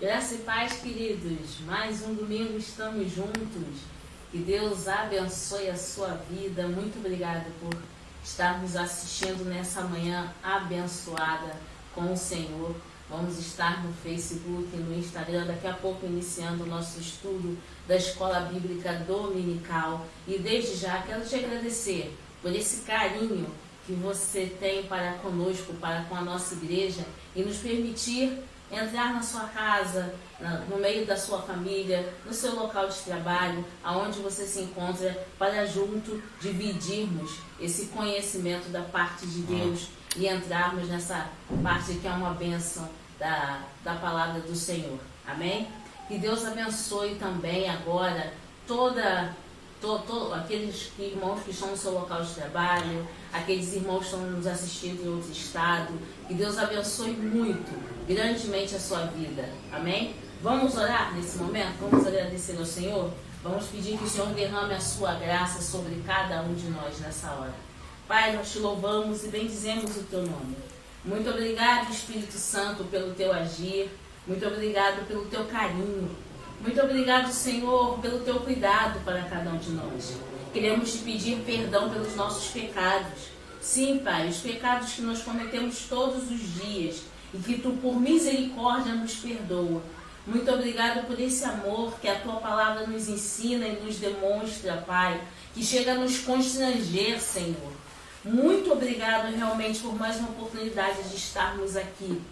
Graça e paz, queridos. Mais um domingo estamos juntos. Que Deus abençoe a sua vida. Muito obrigada por estarmos assistindo nessa manhã abençoada com o Senhor. Vamos estar no Facebook e no Instagram, daqui a pouco iniciando o nosso estudo da Escola Bíblica Dominical. E desde já quero te agradecer por esse carinho que você tem para conosco, para com a nossa igreja, e nos permitir entrar na sua casa, no meio da sua família, no seu local de trabalho, aonde você se encontra, para junto dividirmos esse conhecimento da parte de Deus e entrarmos nessa parte que é uma bênção da palavra do Senhor. Amém? Que Deus abençoe também agora aqueles irmãos que estão no seu local de trabalho, aqueles irmãos que estão nos assistindo em outro estado. Que Deus abençoe muito, grandemente a sua vida. Amém? Vamos orar nesse momento? Vamos agradecer ao Senhor? Vamos pedir que o Senhor derrame a sua graça sobre cada um de nós nessa hora. Pai, nós te louvamos e bendizemos o teu nome. Muito obrigado, Espírito Santo, pelo teu agir. Muito obrigado pelo teu carinho. Muito obrigado, Senhor, pelo teu cuidado para cada um de nós. Queremos te pedir perdão pelos nossos pecados. Sim, Pai, os pecados que nós cometemos todos os dias e que tu, por misericórdia, nos perdoa. Muito obrigado por esse amor que a tua palavra nos ensina e nos demonstra, Pai, que chega a nos constranger, Senhor. Muito obrigado realmente por mais uma oportunidade de estarmos aqui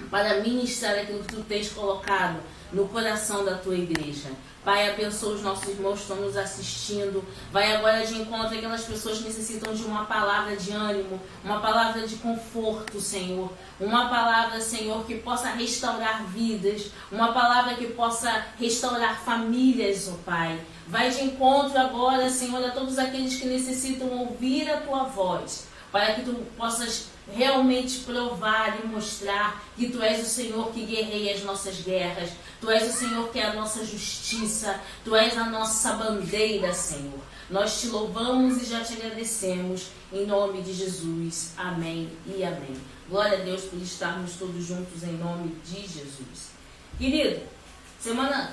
para ministrar aquilo que tu tens colocado no coração da tua igreja. Pai, abençoa os nossos irmãos que estão nos assistindo. Vai agora de encontro aquelas pessoas que necessitam de uma palavra de ânimo, uma palavra de conforto, Senhor. Uma palavra, Senhor, que possa restaurar vidas, uma palavra que possa restaurar famílias, ó Pai. Vai de encontro agora, Senhor, a todos aqueles que necessitam ouvir a tua voz, para que tu possas realmente provar e mostrar que tu és o Senhor que guerreia as nossas guerras, tu és o Senhor que é a nossa justiça, tu és a nossa bandeira, Senhor. Nós te louvamos e já te agradecemos, em nome de Jesus. Amém e amém. Glória a Deus por estarmos todos juntos em nome de Jesus. Querido,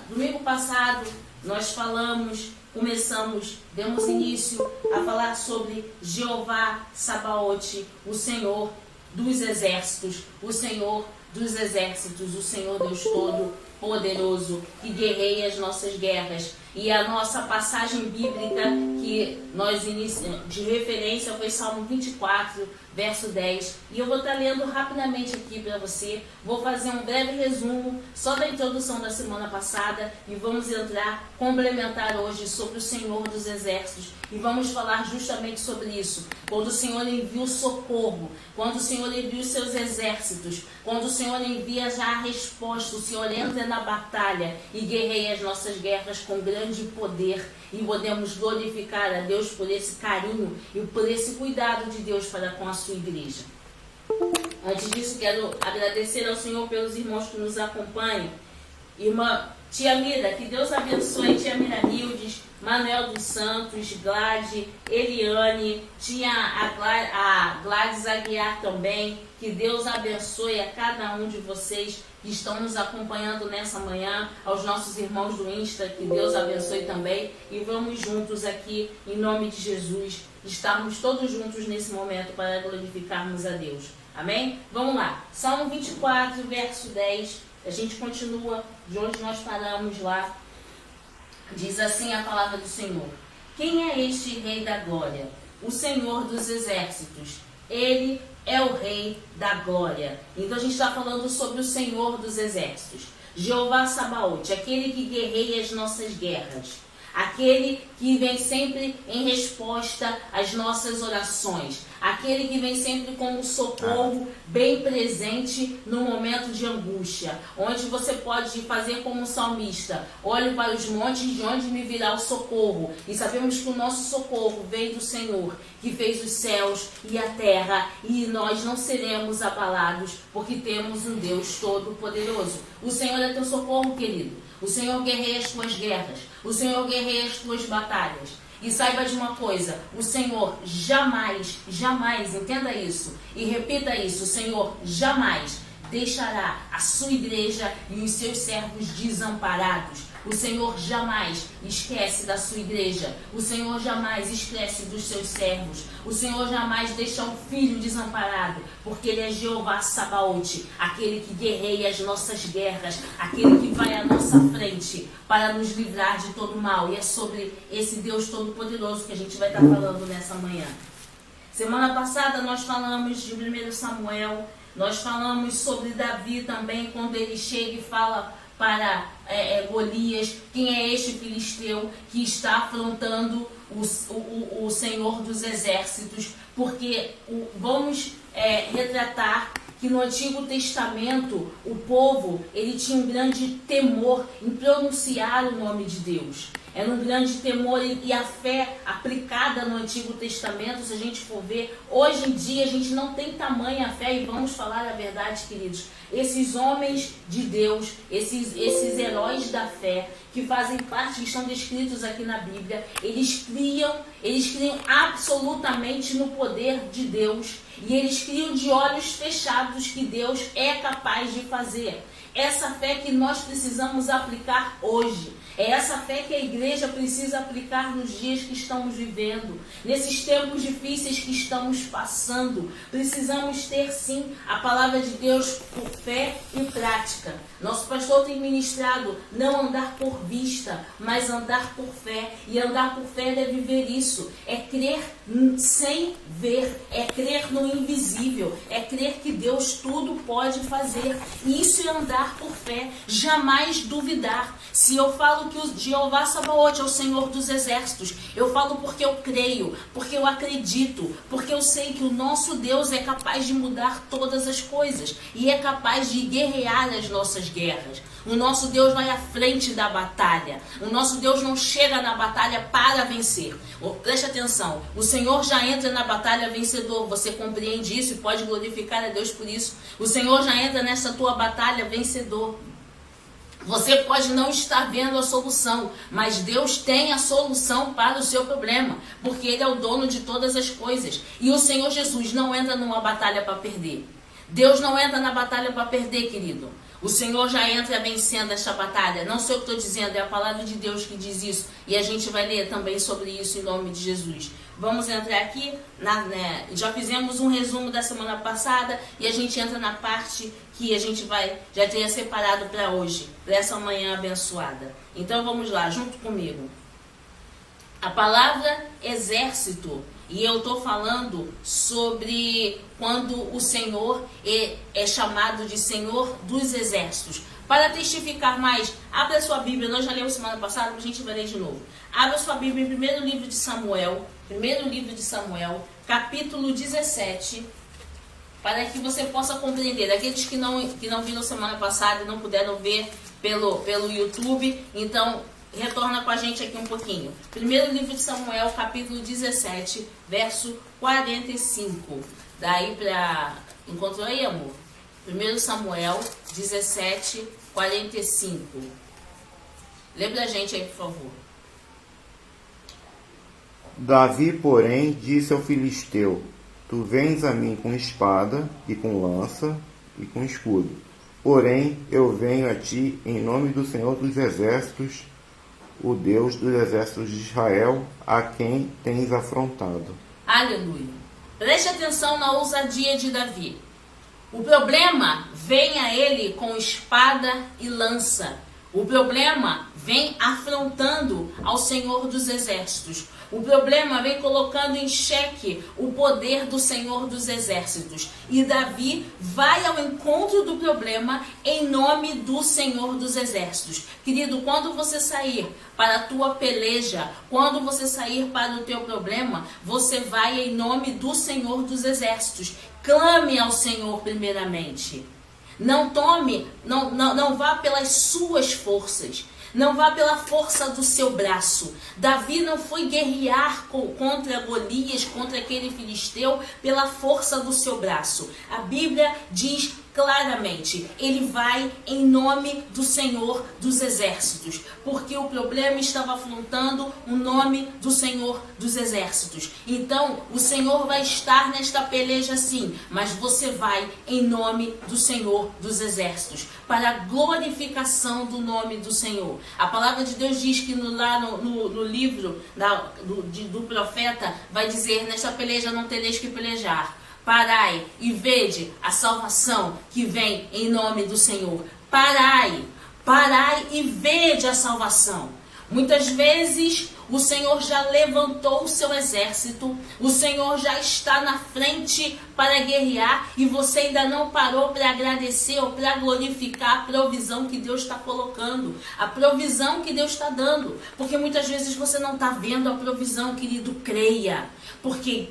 domingo passado nós demos início a falar sobre Jeová Sabaote, o Senhor dos Exércitos, o Senhor dos Exércitos, o Senhor Deus Todo-Poderoso, que guerreia as nossas guerras. E a nossa passagem bíblica que nós iniciamos de referência foi Salmo 24, verso 10. E eu vou estar lendo rapidamente aqui para você. Vou fazer um breve resumo só da introdução da semana passada e vamos complementar hoje sobre o Senhor dos Exércitos. E vamos falar justamente sobre isso. Quando o Senhor envia o socorro, quando o Senhor envia os seus exércitos, quando o Senhor envia já a resposta, o Senhor entra na batalha e guerreia as nossas guerras com grande poder. E podemos glorificar a Deus por esse carinho e por esse cuidado de Deus para com a sua igreja. Antes disso, quero agradecer ao Senhor pelos irmãos que nos acompanham. Irmã Tia Mira, que Deus abençoe. Tia Miranildes, Manuel dos Santos, Glade, Eliane, a Gladys Aguiar também. Que Deus abençoe a cada um de vocês que estão nos acompanhando nessa manhã, aos nossos irmãos do Insta, que Deus abençoe também. E vamos juntos aqui, em nome de Jesus, estarmos todos juntos nesse momento para glorificarmos a Deus. Amém? Vamos lá. Salmo 24, verso 10. A gente continua de onde nós paramos lá. Diz assim a palavra do Senhor: quem é este Rei da Glória? O Senhor dos Exércitos. Ele é o Rei da Glória. Então a gente está falando sobre o Senhor dos Exércitos. Jeová Sabaote, aquele que guerreia as nossas guerras. Aquele que vem sempre em resposta às nossas orações. aquele que vem sempre como socorro bem presente no momento de angústia, onde você pode fazer como salmista: olhe para os montes, de onde me virá o socorro, e sabemos que o nosso socorro vem do Senhor, que fez os céus e a terra, e nós não seremos abalados, porque temos um Deus todo-poderoso. O Senhor é teu socorro, querido. O Senhor guerreia as tuas guerras, o Senhor guerreia as tuas batalhas. E saiba de uma coisa: o Senhor jamais, jamais, entenda isso e repita isso, o Senhor jamais deixará a sua igreja e os seus servos desamparados. O Senhor jamais esquece da sua igreja. O Senhor jamais esquece dos seus servos. O Senhor jamais deixa um filho desamparado, porque Ele é Jeová Sabaote, aquele que guerreia as nossas guerras, aquele que vai à nossa frente para nos livrar de todo mal. E é sobre esse Deus Todo-Poderoso que a gente vai estar falando nessa manhã. Semana passada nós falamos de 1 Samuel, nós falamos sobre Davi também, quando ele chega e fala para Golias: quem é este filisteu que está afrontando o Senhor dos exércitos? Porque vamos retratar que no Antigo Testamento o povo ele tinha um grande temor em pronunciar o nome de Deus. Era um grande temor, e a fé aplicada no Antigo Testamento, se a gente for ver, hoje em dia a gente não tem tamanha fé, e vamos falar a verdade, queridos. Esses homens de Deus, esses heróis da fé, que fazem parte, que estão descritos aqui na Bíblia, eles criam absolutamente no poder de Deus, e eles criam de olhos fechados que Deus é capaz de fazer. Essa fé que nós precisamos aplicar hoje. É essa fé que a igreja precisa aplicar nos dias que estamos vivendo, nesses tempos difíceis que estamos passando. Precisamos ter, sim, a palavra de Deus por fé e prática. Nosso pastor tem ministrado: não andar por vista, mas andar por fé. E andar por fé é viver isso. É crer sem ver, é crer no invisível, é crer que Deus tudo pode fazer. Isso é andar por fé, jamais duvidar. Se eu falo que o Jeová Sabaote é o Senhor dos exércitos, eu falo porque eu creio, porque eu acredito, porque eu sei que o nosso Deus é capaz de mudar todas as coisas e é capaz de guerrear as nossas guerras. O nosso Deus vai à frente da batalha. O nosso Deus não chega na batalha para vencer. Preste atenção, o Senhor já entra na batalha vencedor. Você compreende isso e pode glorificar a Deus por isso. O Senhor já entra nessa tua batalha vencedor. Você pode não estar vendo a solução, mas Deus tem a solução para o seu problema, porque Ele é o dono de todas as coisas. E o Senhor Jesus não entra numa batalha para perder. Deus não entra na batalha para perder, querido. O Senhor já entra vencendo esta batalha. Não sou eu que estou dizendo, é a palavra de Deus que diz isso. E a gente vai ler também sobre isso em nome de Jesus. Vamos entrar aqui, já fizemos um resumo da semana passada e a gente entra na parte que a gente já tenha separado para hoje, para essa manhã abençoada. Então vamos lá, junto comigo. A palavra exército, e eu estou falando sobre quando o Senhor é chamado de Senhor dos exércitos. Para testificar mais, abra sua Bíblia, nós já lemos semana passada, mas a gente vai ler de novo. Abra sua Bíblia em primeiro livro de Samuel, capítulo 17, para que você possa compreender. Aqueles que não viram semana passada e não puderam ver pelo YouTube, então retorna com a gente aqui um pouquinho. Primeiro livro de Samuel, capítulo 17, verso 45. Daí para... Encontrou aí, amor? 1 Samuel 17, 45. Lê pra gente aí, por favor. Davi, porém, disse ao filisteu: tu vens a mim com espada e com lança e com escudo. Porém, eu venho a ti em nome do Senhor dos exércitos, o Deus dos exércitos de Israel, a quem tens afrontado. Aleluia. Preste atenção na ousadia de Davi. O problema vem a ele com espada e lança. O problema vem afrontando ao Senhor dos Exércitos. O problema vem colocando em xeque o poder do Senhor dos Exércitos. E Davi vai ao encontro do problema em nome do Senhor dos Exércitos. Querido, quando você sair para a tua peleja, quando você sair para o teu problema, você vai em nome do Senhor dos Exércitos. Clame ao Senhor primeiramente. Não vá pelas suas forças. Não vá pela força do seu braço. Davi não foi guerrear contra Golias, contra aquele filisteu, pela força do seu braço. A Bíblia diz claramente, ele vai em nome do Senhor dos Exércitos, porque o problema estava afrontando o nome do Senhor dos Exércitos. Então, o Senhor vai estar nesta peleja sim, mas você vai em nome do Senhor dos Exércitos, para a glorificação do nome do Senhor. A palavra de Deus diz que lá no livro do profeta, vai dizer, nesta peleja não tereis que pelejar. Parai e vede a salvação que vem em nome do Senhor. Parai e vede a salvação. Muitas vezes o Senhor já levantou o seu exército, o Senhor já está na frente para guerrear e você ainda não parou para agradecer ou para glorificar a provisão que Deus está colocando, a provisão que Deus está dando. Porque muitas vezes você não está vendo a provisão, querido, creia. Porque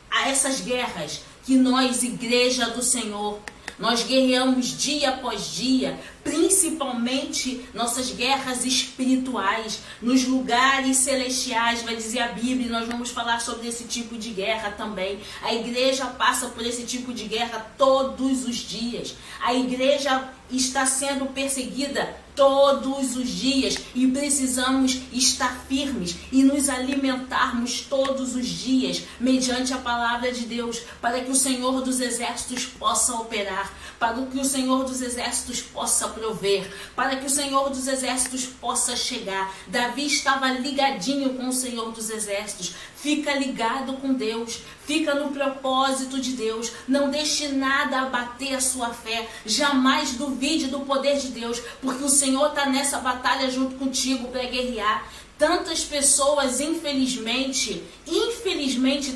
há essas guerras que nós, igreja do Senhor, nós guerreamos dia após dia, principalmente nossas guerras espirituais, nos lugares celestiais, vai dizer a Bíblia, e nós vamos falar sobre esse tipo de guerra também. A igreja passa por esse tipo de guerra todos os dias. A igreja está sendo perseguida todos os dias e precisamos estar firmes e nos alimentarmos todos os dias mediante a palavra de Deus, para que o Senhor dos Exércitos possa operar, para que o Senhor dos Exércitos possa prover, para que o Senhor dos Exércitos possa chegar. Davi estava ligadinho com o Senhor dos Exércitos. Fica ligado com Deus, fica no propósito de Deus, não deixe nada abater a sua fé, jamais duvide do poder de Deus, porque o Senhor está nessa batalha junto contigo para guerrear. Tantas pessoas, infelizmente,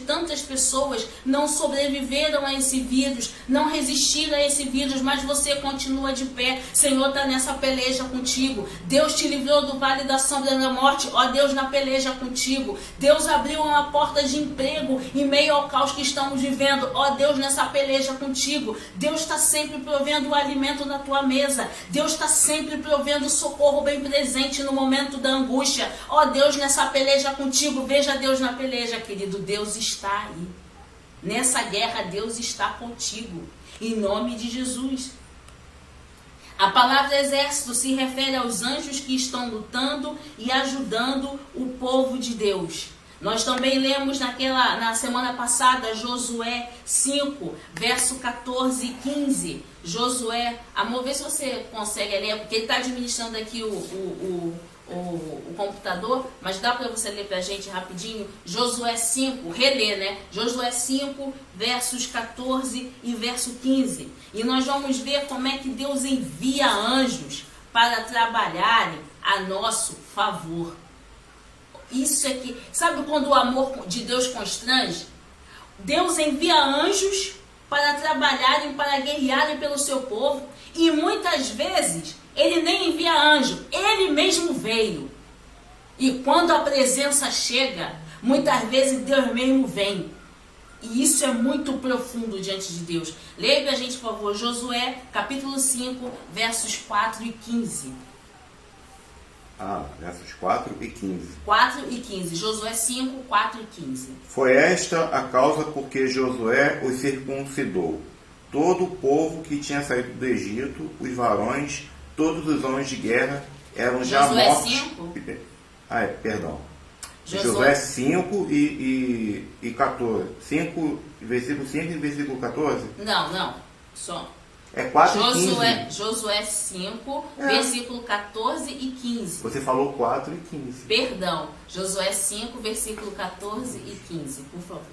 tantas pessoas não sobreviveram a esse vírus, não resistiram a esse vírus, mas você continua de pé. Senhor está nessa peleja contigo. Deus te livrou do vale da sombra da morte, ó Deus, na peleja contigo. Deus abriu uma porta de emprego em meio ao caos que estamos vivendo, ó Deus, nessa peleja contigo. Deus está sempre provendo o alimento na tua mesa. Deus está sempre provendo socorro bem presente no momento da angústia. Ó Deus, nessa peleja contigo, veja Deus na peleja, querido. Deus está aí. Nessa guerra, Deus está contigo. Em nome de Jesus. A palavra exército se refere aos anjos que estão lutando e ajudando o povo de Deus. Nós também lemos na semana passada, Josué 5, verso 14 e 15. Josué, amor, vê se você consegue ler, porque ele está administrando aqui o computador, mas dá para você ler para a gente rapidinho. Josué 5, reler, né? Josué 5, versos 14 e verso 15. E nós vamos ver como é que Deus envia anjos para trabalharem a nosso favor. Isso é que, sabe quando o amor de Deus constrange? Deus envia anjos para trabalharem, para guerrearem pelo seu povo, e muitas vezes ele nem envia anjo, ele mesmo veio. E quando a presença chega, muitas vezes Deus mesmo vem. E isso é muito profundo diante de Deus. Leia pra gente, por favor, Josué, capítulo 5, versos 4 e 15. Versos 4 e 15. 4 e 15. Josué 5, 4 e 15. Foi esta a causa porque Josué os circuncidou. Todo o povo que tinha saído do Egito, os varões, todos os homens de guerra, eram já Josué mortos. 5? Perdão. Josué 5 e 14. 5, versículo 5 e versículo 14? Não. Só. É 4 e 15. Josué 5, versículo 14 e 15. Você falou 4 e 15. Perdão. Josué 5, versículo 14 e 15, por favor.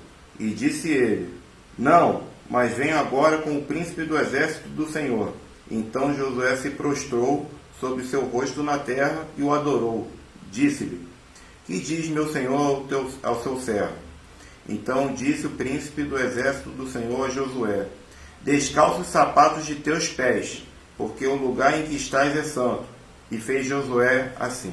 E disse ele: Não, mas venho agora com o príncipe do exército do Senhor. Então Josué se prostrou sobre seu rosto na terra e o adorou. Disse-lhe: que diz meu senhor ao seu servo? Então disse o príncipe do exército do Senhor a Josué: descalça os sapatos de teus pés, porque o lugar em que estás é santo. E fez Josué assim.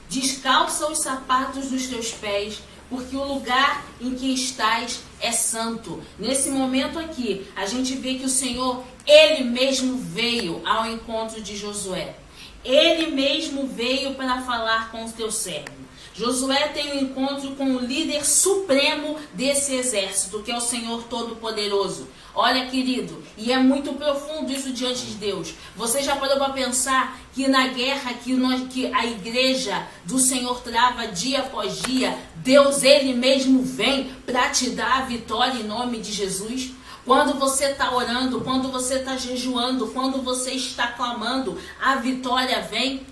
Descalça os sapatos dos teus pés, porque o lugar em que estás é santo. Nesse momento aqui, a gente vê que o Senhor, Ele mesmo veio ao encontro de Josué. Ele mesmo veio para falar com o teu servo. Josué tem um encontro com o líder supremo desse exército, que é o Senhor Todo-Poderoso. Olha, querido, e é muito profundo isso diante de Deus. Você já parou para pensar que na guerra que a igreja do Senhor trava dia após dia, Deus, Ele mesmo vem para te dar a vitória em nome de Jesus? Quando você está orando, quando você está jejuando, quando você está clamando, a vitória vem.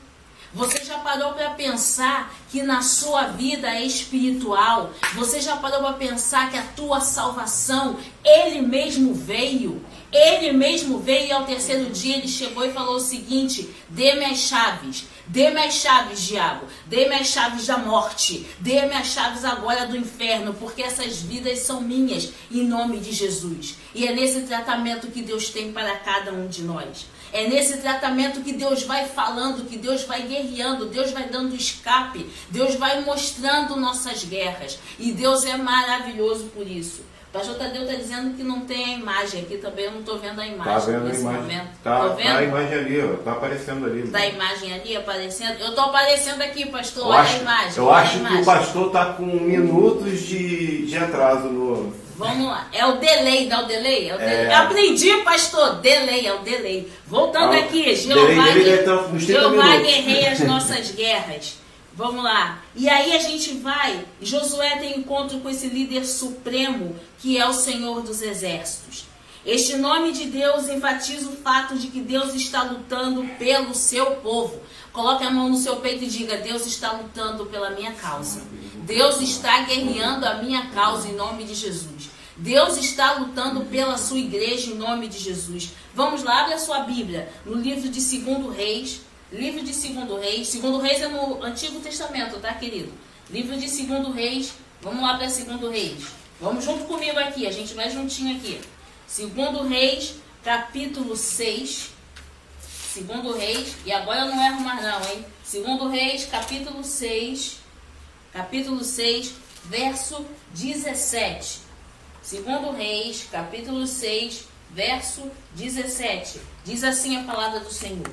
Você já parou para pensar que na sua vida espiritual, você já parou para pensar que a tua salvação, Ele mesmo veio? Ele mesmo veio e ao terceiro dia Ele chegou e falou o seguinte: dê-me as chaves, diabo, dê-me as chaves da morte, dê-me as chaves agora do inferno, porque essas vidas são minhas, em nome de Jesus. E é nesse tratamento que Deus tem para cada um de nós. É nesse tratamento que Deus vai falando, que Deus vai guerreando, Deus vai dando escape, Deus vai mostrando nossas guerras. E Deus é maravilhoso por isso. O pastor Tadeu está dizendo que não tem a imagem aqui também, eu não estou vendo a imagem. Está vendo nesse a imagem? Momento. Tá Tô vendo? a imagem ali, está aparecendo ali. Está a imagem ali aparecendo? Eu estou aparecendo aqui, pastor, olha a imagem. Eu acho que o pastor está com minutos de atraso no... Vamos lá, é o delay, dá o delay? Eu aprendi, pastor, delay, é o delay. Voltando aqui, Jeová guerreia as nossas guerras. Vamos lá. E aí a gente vai, Josué tem encontro com esse líder supremo, que é o Senhor dos Exércitos. Este nome de Deus enfatiza o fato de que Deus está lutando pelo seu povo. Coloque a mão no seu peito e diga: Deus está lutando pela minha causa. Deus está guerreando a minha causa em nome de Jesus. Deus está lutando pela sua igreja em nome de Jesus. Vamos lá, abre a sua Bíblia no livro de 2 Reis. Livro de 2 Reis. 2 Reis é no Antigo Testamento, tá, querido? Livro de 2 Reis. Vamos lá para 2 Reis. Vamos junto comigo aqui, a gente vai juntinho aqui. 2 Reis, capítulo 6. 2 Reis, e agora eu não erro mais não, hein? 2 Reis, capítulo 6, verso 17. 2 Reis, capítulo 6, verso 17. Diz assim a palavra do Senhor.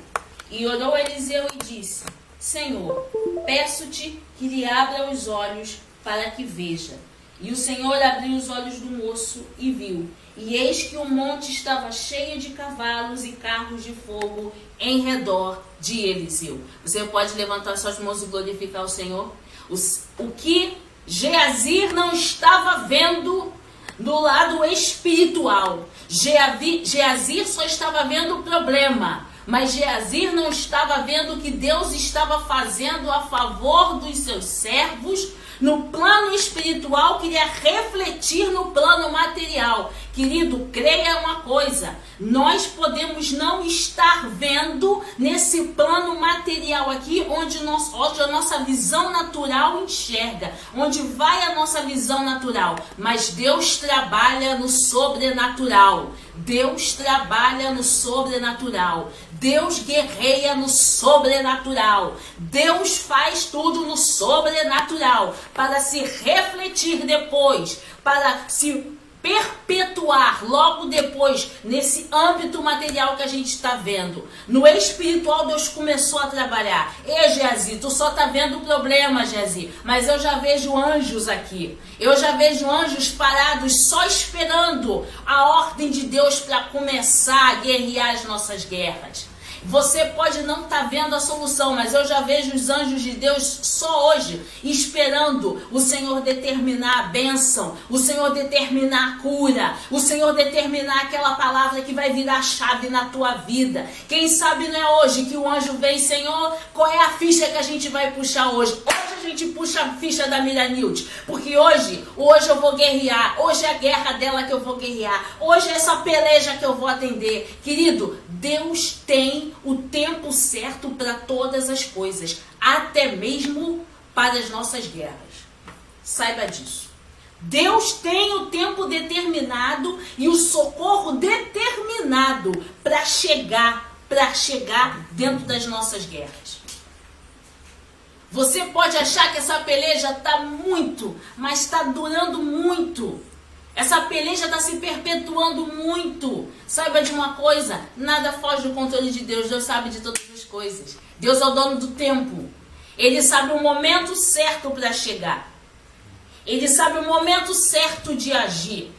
E orou Eliseu e disse: Senhor, peço-te que lhe abra os olhos para que veja. E o Senhor abriu os olhos do moço e viu. E eis que o monte estava cheio de cavalos e carros de fogo em redor de Eliseu. Você pode levantar suas mãos e glorificar o Senhor? O que Geazir não estava vendo do lado espiritual. Geazir só estava vendo o problema. Mas Geazir não estava vendo o que Deus estava fazendo a favor dos seus servos. No plano espiritual, queria refletir no plano material. Querido, creia uma coisa: nós podemos não estar vendo nesse plano material aqui, onde a nossa visão natural enxerga, onde vai a nossa visão natural. Mas Deus trabalha no sobrenatural. Deus trabalha no sobrenatural. Deus guerreia no sobrenatural. Deus faz tudo no sobrenatural para se refletir depois, para se perpetuar logo depois nesse âmbito material que a gente está vendo. No espiritual, Deus começou a trabalhar. Ei, Geazir, tu só está vendo o problema, Geazir, mas eu já vejo anjos aqui. Eu já vejo anjos parados só esperando a ordem de Deus para começar a guerrear as nossas guerras. Você pode não estar vendo a solução, mas eu já vejo os anjos de Deus só hoje, esperando o Senhor determinar a bênção, o Senhor determinar a cura, o Senhor determinar aquela palavra que vai virar chave na tua vida. Quem sabe não é hoje que o anjo vem: Senhor, qual é a ficha que a gente vai puxar hoje? Hoje a gente puxa a ficha da Miranilde, porque hoje eu vou guerrear, hoje é a guerra dela que eu vou guerrear, hoje é essa peleja que eu vou atender. Querido, Deus tem o tempo tempo certo para todas as coisas, até mesmo para as nossas guerras. Saiba disso. Deus tem o tempo determinado e o socorro determinado para chegar dentro das nossas guerras. Você pode achar que essa peleja está mas está durando muito. Essa peleja está se perpetuando muito. Saiba de uma coisa, nada foge do controle de Deus. Deus sabe de todas as coisas. Deus é o dono do tempo. Ele sabe o momento certo para chegar. Ele sabe o momento certo de agir.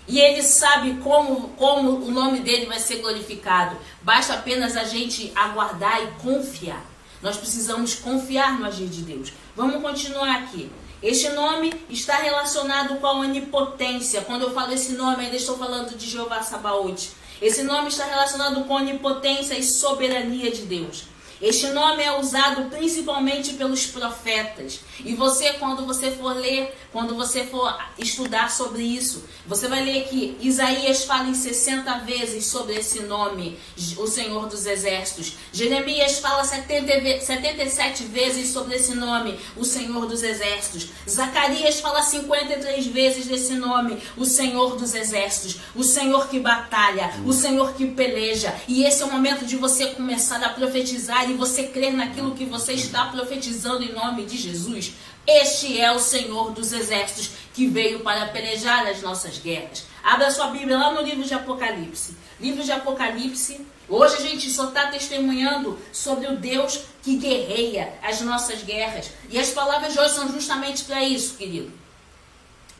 E Ele sabe como o nome dele vai ser glorificado. Basta apenas a gente aguardar e confiar. Nós precisamos confiar no agir de Deus. Vamos continuar aqui. Este nome está relacionado com a onipotência. Quando eu falo esse nome, ainda estou falando de Jeová Sabaote. Esse nome está relacionado com a onipotência e soberania de Deus. Este nome é usado principalmente pelos profetas. E você, quando você for ler, quando você for estudar sobre isso, você vai ler que Isaías fala em 60 vezes sobre esse nome, o Senhor dos Exércitos. Jeremias fala 77 vezes sobre esse nome, o Senhor dos Exércitos. Zacarias fala 53 vezes desse nome, o Senhor dos Exércitos. O Senhor que batalha, o Senhor que peleja. E esse é o momento de você começar a profetizar e você crer naquilo que você está profetizando em nome de Jesus. Este é o Senhor dos Exércitos que veio para pelejar as nossas guerras. Abra sua Bíblia lá no livro de Apocalipse. Livro de Apocalipse. Hoje a gente só está testemunhando sobre o Deus que guerreia as nossas guerras. E as palavras de hoje são justamente para isso, querido.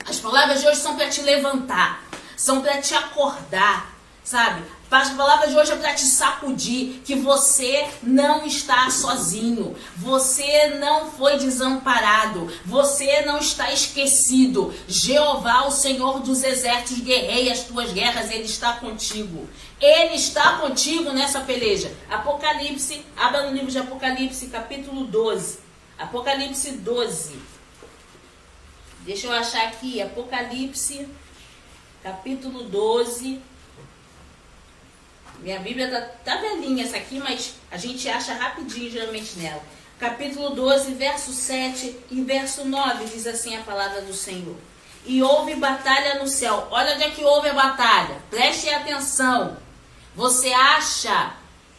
As palavras de hoje são para te levantar, são para te acordar, sabe? As palavras de hoje é para te sacudir que você não está sozinho, você não foi desamparado, você não está esquecido. Jeová, o Senhor dos Exércitos, guerreia as tuas guerras, Ele está contigo. Ele está contigo nessa peleja. Apocalipse, abra no livro de Apocalipse, capítulo 12. Apocalipse 12. Deixa eu achar aqui, Apocalipse, capítulo 12. Minha Bíblia tá velhinha essa aqui, mas a gente acha rapidinho geralmente nela. Capítulo 12, verso 7 e verso 9, diz assim a palavra do Senhor. E houve batalha no céu. Olha onde é que houve a batalha. Preste atenção. Você acha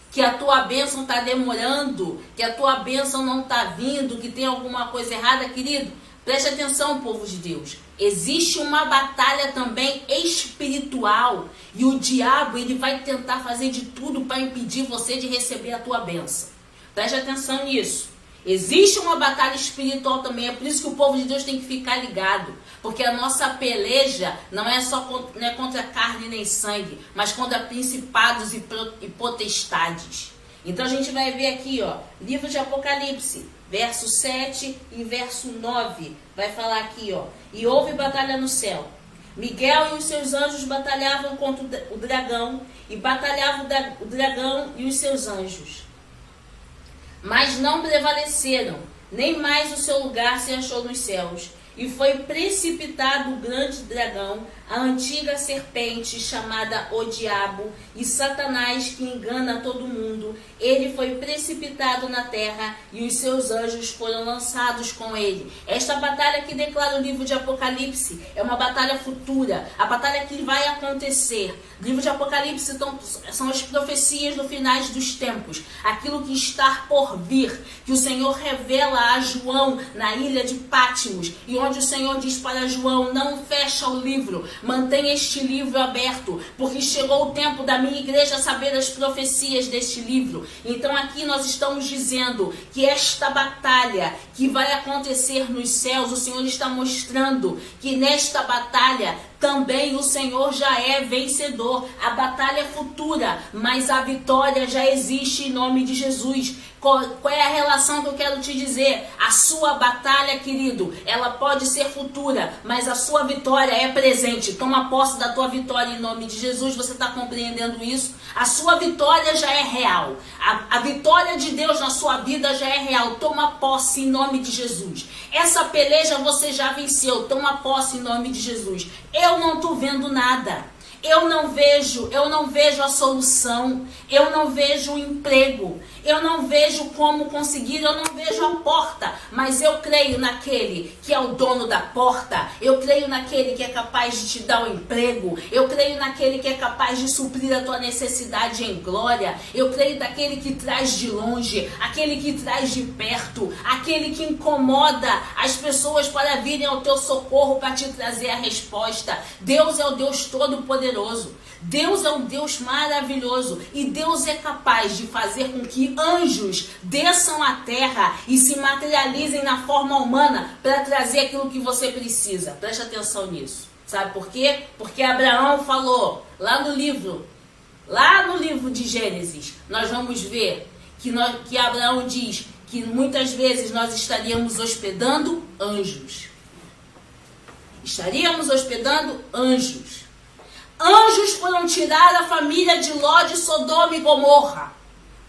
que a tua bênção está demorando, que a tua bênção não está vindo, que tem alguma coisa errada, querido? Preste atenção, povo de Deus. Existe uma batalha também espiritual. E o diabo, ele vai tentar fazer de tudo para impedir você de receber a tua bênção. Preste atenção nisso. Existe uma batalha espiritual também. É por isso que o povo de Deus tem que ficar ligado. Porque a nossa peleja não é só contra carne nem sangue, mas contra principados e potestades. Então a gente vai ver aqui, ó, livro de Apocalipse, verso 7 e verso 9, vai falar aqui, ó. E houve batalha no céu. Miguel e os seus anjos batalhavam contra o dragão, e batalhava o dragão e os seus anjos. Mas não prevaleceram, nem mais o seu lugar se achou nos céus. E foi precipitado o grande dragão, a antiga serpente chamada o Diabo e Satanás, que engana todo mundo. Ele foi precipitado na terra e os seus anjos foram lançados com ele. Esta batalha que declara o livro de Apocalipse é uma batalha futura, a batalha que vai acontecer. O livro de Apocalipse são as profecias do finais dos tempos, aquilo que está por vir, que o Senhor revela a João na ilha de Patmos, e onde o Senhor diz para João: não fecha o livro, mantenha este livro aberto, porque chegou o tempo da minha igreja saber as profecias deste livro. Então aqui nós estamos dizendo que esta batalha que vai acontecer nos céus, o Senhor está mostrando que nesta batalha também o Senhor já é vencedor. A batalha é futura, mas a vitória já existe em nome de Jesus. Qual é a relação que eu quero te dizer? A sua batalha, querido, ela pode ser futura, mas a sua vitória é presente. Toma posse da tua vitória em nome de Jesus. Você está compreendendo isso? A sua vitória já é real. A vitória de Deus na sua vida já é real. Toma posse em nome de Jesus. Essa peleja você já venceu. Toma posse em nome de Jesus. Eu não estou vendo nada. Eu não vejo a solução, eu não vejo o emprego, eu não vejo como conseguir, eu não vejo a porta, mas eu creio naquele que é o dono da porta, eu creio naquele que é capaz de te dar o emprego, eu creio naquele que é capaz de suprir a tua necessidade em glória, eu creio naquele que traz de longe, aquele que traz de perto, aquele que incomoda as pessoas para virem ao teu socorro para te trazer a resposta. Deus é o Deus Todo-Poderoso. Deus é um Deus maravilhoso e Deus é capaz de fazer com que anjos desçam à terra e se materializem na forma humana para trazer aquilo que você precisa. Preste atenção nisso. Sabe por quê? Porque Abraão falou lá no livro de Gênesis, nós vamos ver que Abraão diz que muitas vezes nós estaríamos hospedando anjos. Estaríamos hospedando anjos. Anjos foram tirar a família de Ló de Sodoma e Gomorra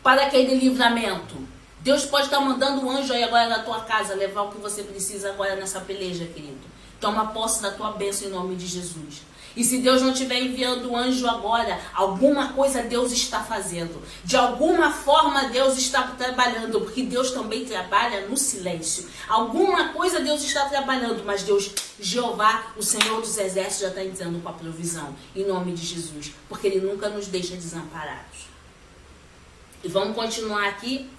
para aquele livramento. Deus pode estar mandando um anjo aí agora na tua casa, levar o que você precisa agora nessa peleja, querido. Toma posse da tua bênção em nome de Jesus. E se Deus não estiver enviando o anjo agora, alguma coisa Deus está fazendo. De alguma forma Deus está trabalhando, porque Deus também trabalha no silêncio. Alguma coisa Deus está trabalhando, mas Deus, Jeová, o Senhor dos Exércitos, já está entrando com a provisão, em nome de Jesus, porque Ele nunca nos deixa desamparados. E vamos continuar aqui.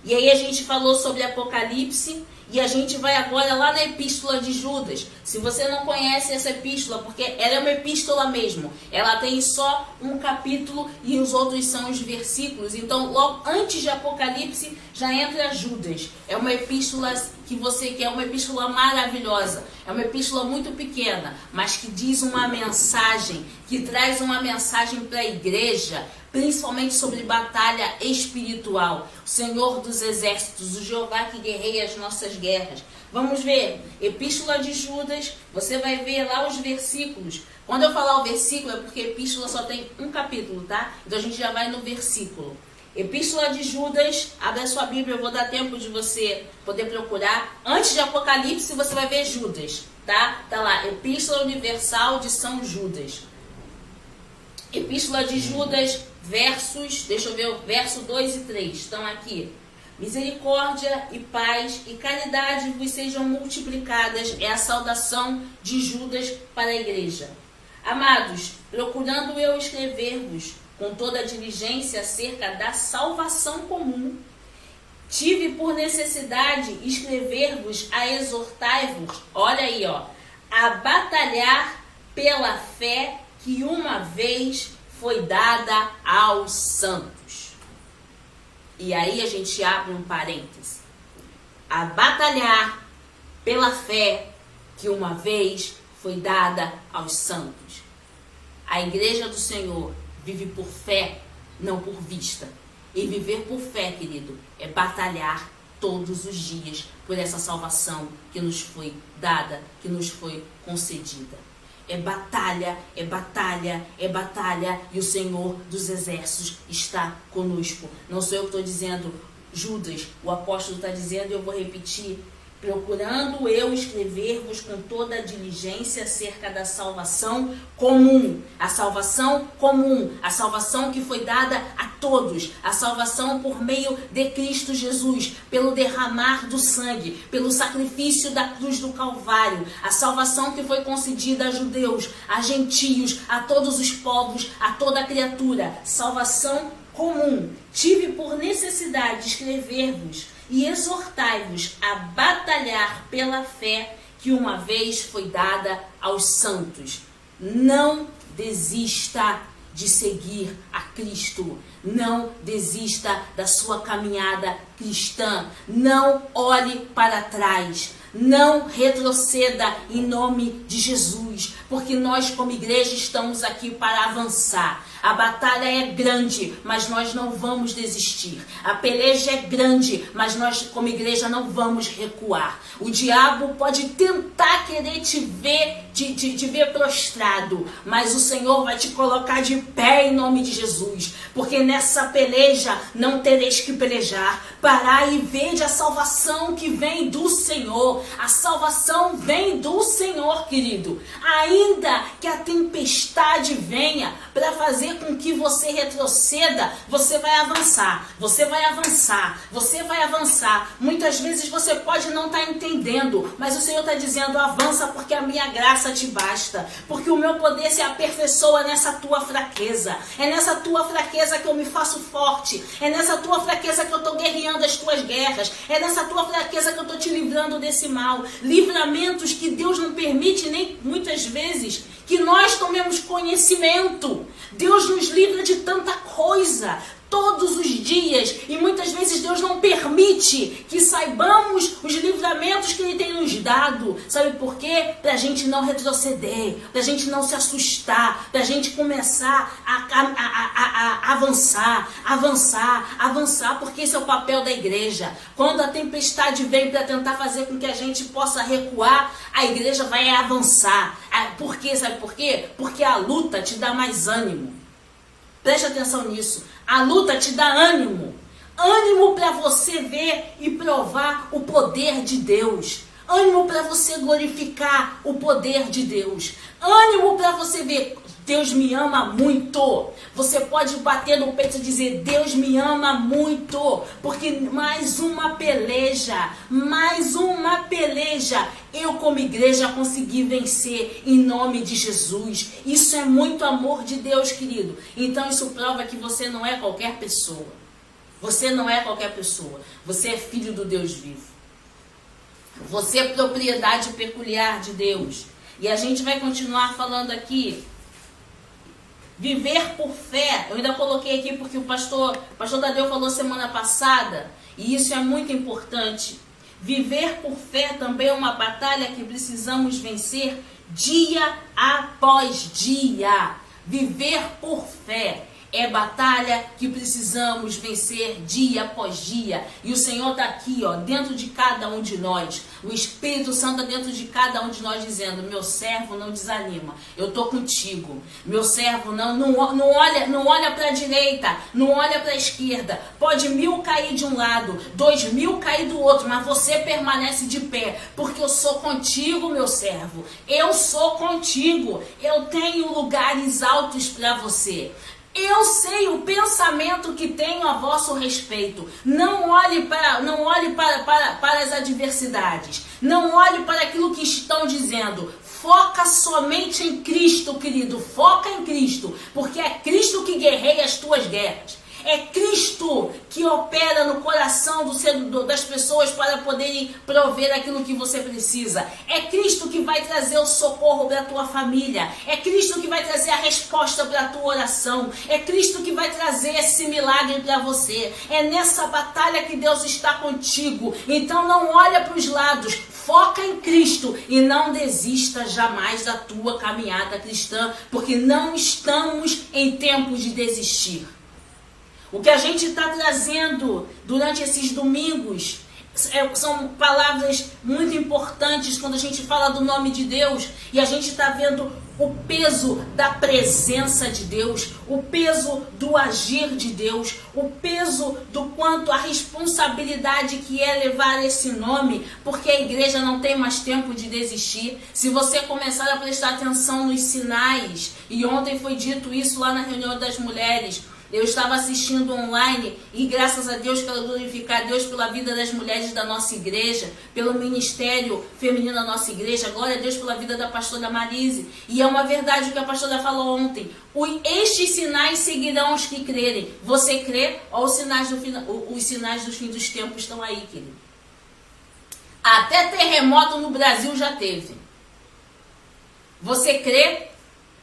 E aí a gente falou sobre Apocalipse e a gente vai agora lá na Epístola de Judas. Se você não conhece essa epístola, porque ela é uma epístola mesmo, ela tem só um capítulo e os outros são os versículos. Então, logo antes de Apocalipse, já entra Judas. É uma epístola que é uma epístola maravilhosa. É uma epístola muito pequena, mas que diz uma mensagem, que traz uma mensagem para a igreja, principalmente sobre batalha espiritual. O Senhor dos Exércitos, o Jeová que guerreia as nossas guerras. Vamos ver, Epístola de Judas, você vai ver lá os versículos. Quando eu falar o versículo é porque Epístola só tem um capítulo, tá? Então a gente já vai no versículo. Epístola de Judas, abre a sua Bíblia, eu vou dar tempo de você poder procurar. Antes de Apocalipse você vai ver Judas, tá? Tá lá, Epístola Universal de São Judas. Epístola de Judas, deixa eu ver, o verso 2 e 3, estão aqui. Misericórdia e paz e caridade vos sejam multiplicadas, é a saudação de Judas para a igreja. Amados, procurando eu escrever-vos com toda a diligência acerca da salvação comum, tive por necessidade escrever-vos a exortar-vos, olha aí, a batalhar pela fé que uma vez foi dada aos santos. E aí a gente abre um parêntese. A batalhar pela fé que uma vez foi dada aos santos. A igreja do Senhor vive por fé, não por vista. E viver por fé, querido, é batalhar todos os dias por essa salvação que nos foi dada, que nos foi concedida. É batalha, é batalha, é batalha, e o Senhor dos Exércitos está conosco. Não sou eu que estou dizendo, Judas, o apóstolo está dizendo, e eu vou repetir. Procurando eu escrever-vos com toda a diligência acerca da salvação comum. A salvação comum, a salvação que foi dada a todos. A salvação por meio de Cristo Jesus, pelo derramar do sangue, pelo sacrifício da cruz do Calvário. A salvação que foi concedida a judeus, a gentios, a todos os povos, a toda criatura. Salvação comum. Tive por necessidade de escrever-vos e exortai-vos a batalhar pela fé que uma vez foi dada aos santos. Não desista de seguir a Cristo. Não desista da sua caminhada cristã. Não olhe para trás. Não retroceda em nome de Jesus, porque nós como igreja estamos aqui para avançar. A batalha é grande, mas nós não vamos desistir. A peleja é grande, mas nós como igreja não vamos recuar. O diabo pode tentar querer te ver prostrado, mas o Senhor vai te colocar de pé em nome de Jesus, porque nessa peleja não tereis que pelejar. Parai e vede a salvação que vem do Senhor. A salvação vem do Senhor, querido. Ainda que a tempestade venha para fazer com que você retroceda, você vai avançar, você vai avançar, você vai avançar. Muitas vezes você pode não estar entendendo, mas o Senhor está dizendo: avança, porque a minha graça te basta, porque o meu poder se aperfeiçoa nessa tua fraqueza. É nessa tua fraqueza que eu me faço forte, é nessa tua fraqueza que eu estou guerreando as tuas guerras, é nessa tua fraqueza que eu estou te livrando desse mal. Livramentos que Deus não permite nem muitas vezes que nós tomemos conhecimento. Deus nos livra de tanta coisa todos os dias, e muitas vezes Deus não permite que saibamos os livramentos que Ele tem nos dado. Sabe por quê? Para a gente não retroceder, para a gente não se assustar, para a gente começar a avançar, porque esse é o papel da igreja. Quando a tempestade vem para tentar fazer com que a gente possa recuar, a igreja vai avançar. Por quê? Sabe por quê? Porque a luta te dá mais ânimo. Preste atenção nisso. A luta te dá ânimo. Ânimo para você ver e provar o poder de Deus. Ânimo para você glorificar o poder de Deus. Ânimo para você ver: Deus me ama muito. Você pode bater no peito e dizer: Deus me ama muito, porque mais uma peleja, eu como igreja consegui vencer em nome de Jesus. Isso é muito amor de Deus, querido. Então isso prova que você não é qualquer pessoa. Você não é qualquer pessoa. Você é filho do Deus vivo. Você é propriedade peculiar de Deus. E a gente vai continuar falando aqui. Viver por fé. Eu ainda coloquei aqui porque o pastor Tadeu falou semana passada, e isso é muito importante. Viver por fé também é uma batalha que precisamos vencer dia após dia. Viver por fé é batalha que precisamos vencer dia após dia. E o Senhor está aqui, dentro de cada um de nós. O Espírito Santo está dentro de cada um de nós dizendo: meu servo, não desanima. Eu estou contigo. Meu servo, não olha para a direita, não olha para a esquerda. Pode 1000 cair de um lado, 2000 cair do outro, mas você permanece de pé, porque eu sou contigo, meu servo. Eu sou contigo. Eu tenho lugares altos para você. Eu sei o pensamento que tenho a vosso respeito. Não olhe para as adversidades. Não olhe para aquilo que estão dizendo. Foca somente em Cristo, querido. Foca em Cristo. Porque é Cristo que guerreia as tuas guerras. É Cristo que opera no coração das pessoas para poderem prover aquilo que você precisa. É Cristo que vai trazer o socorro para a tua família. É Cristo que vai trazer a resposta para a tua oração. É Cristo que vai trazer esse milagre para você. É nessa batalha que Deus está contigo. Então não olha para os lados. Foca em Cristo e não desista jamais da tua caminhada cristã, porque não estamos em tempo de desistir. O que a gente está trazendo durante esses domingos são palavras muito importantes quando a gente fala do nome de Deus, e a gente está vendo o peso da presença de Deus, o peso do agir de Deus, o peso do quanto a responsabilidade que é levar esse nome, porque a igreja não tem mais tempo de desistir. Se você começar a prestar atenção nos sinais, e ontem foi dito isso lá na reunião das mulheres, eu estava assistindo online e graças a Deus, quero glorificar a Deus pela vida das mulheres da nossa igreja, pelo ministério feminino da nossa igreja, glória a Deus pela vida da pastora Marise. E é uma verdade o que a pastora falou ontem: estes sinais seguirão os que crerem. Você crê? Olha os sinais do fim dos tempos estão aí, querido. Até terremoto no Brasil já teve. Você crê?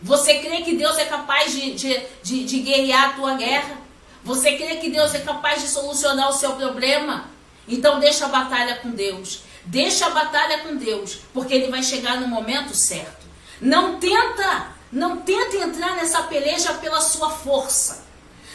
Você crê que Deus é capaz de guerrear a tua guerra? Você crê que Deus é capaz de solucionar o seu problema? Então deixa a batalha com Deus. Deixa a batalha com Deus, porque Ele vai chegar no momento certo. Não tenta Não tenta entrar nessa peleja pela sua força.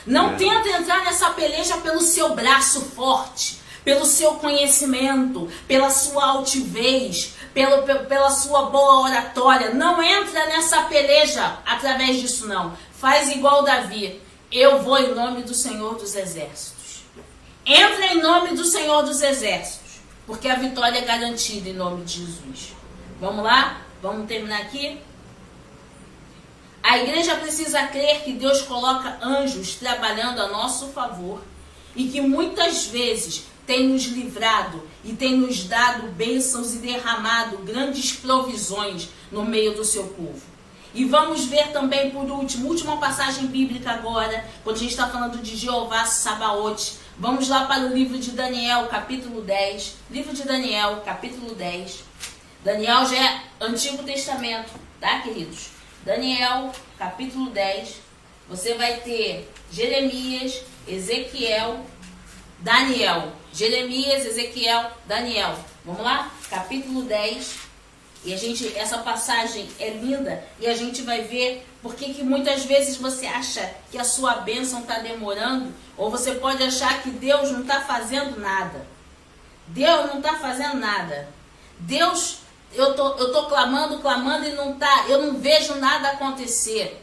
Não tenta entrar nessa peleja pelo seu braço forte, pelo seu conhecimento, pela sua altivez, pela sua boa oratória. Não entra nessa peleja através disso, não. Faz igual Davi. Eu vou em nome do Senhor dos Exércitos. Entra em nome do Senhor dos Exércitos, porque a vitória é garantida em nome de Jesus. Vamos lá? Vamos terminar aqui? A igreja precisa crer que Deus coloca anjos trabalhando a nosso favor e que muitas vezes tem nos livrado e tem nos dado bênçãos e derramado grandes provisões no meio do seu povo. E vamos ver também, por último, última passagem bíblica agora, quando a gente está falando de Jeová Sabaote. Vamos lá para o livro de Daniel, capítulo 10. Livro de Daniel, capítulo 10. Daniel já é Antigo Testamento, tá, queridos? Daniel, capítulo 10. Você vai ter Jeremias, Ezequiel, Daniel. Jeremias, Ezequiel, Daniel. Vamos lá? Capítulo 10. E essa passagem é linda e a gente vai ver porque que muitas vezes você acha que a sua bênção está demorando, ou você pode achar que Deus não está fazendo nada. Deus não está fazendo nada. Deus, eu tô clamando e eu não vejo nada acontecer.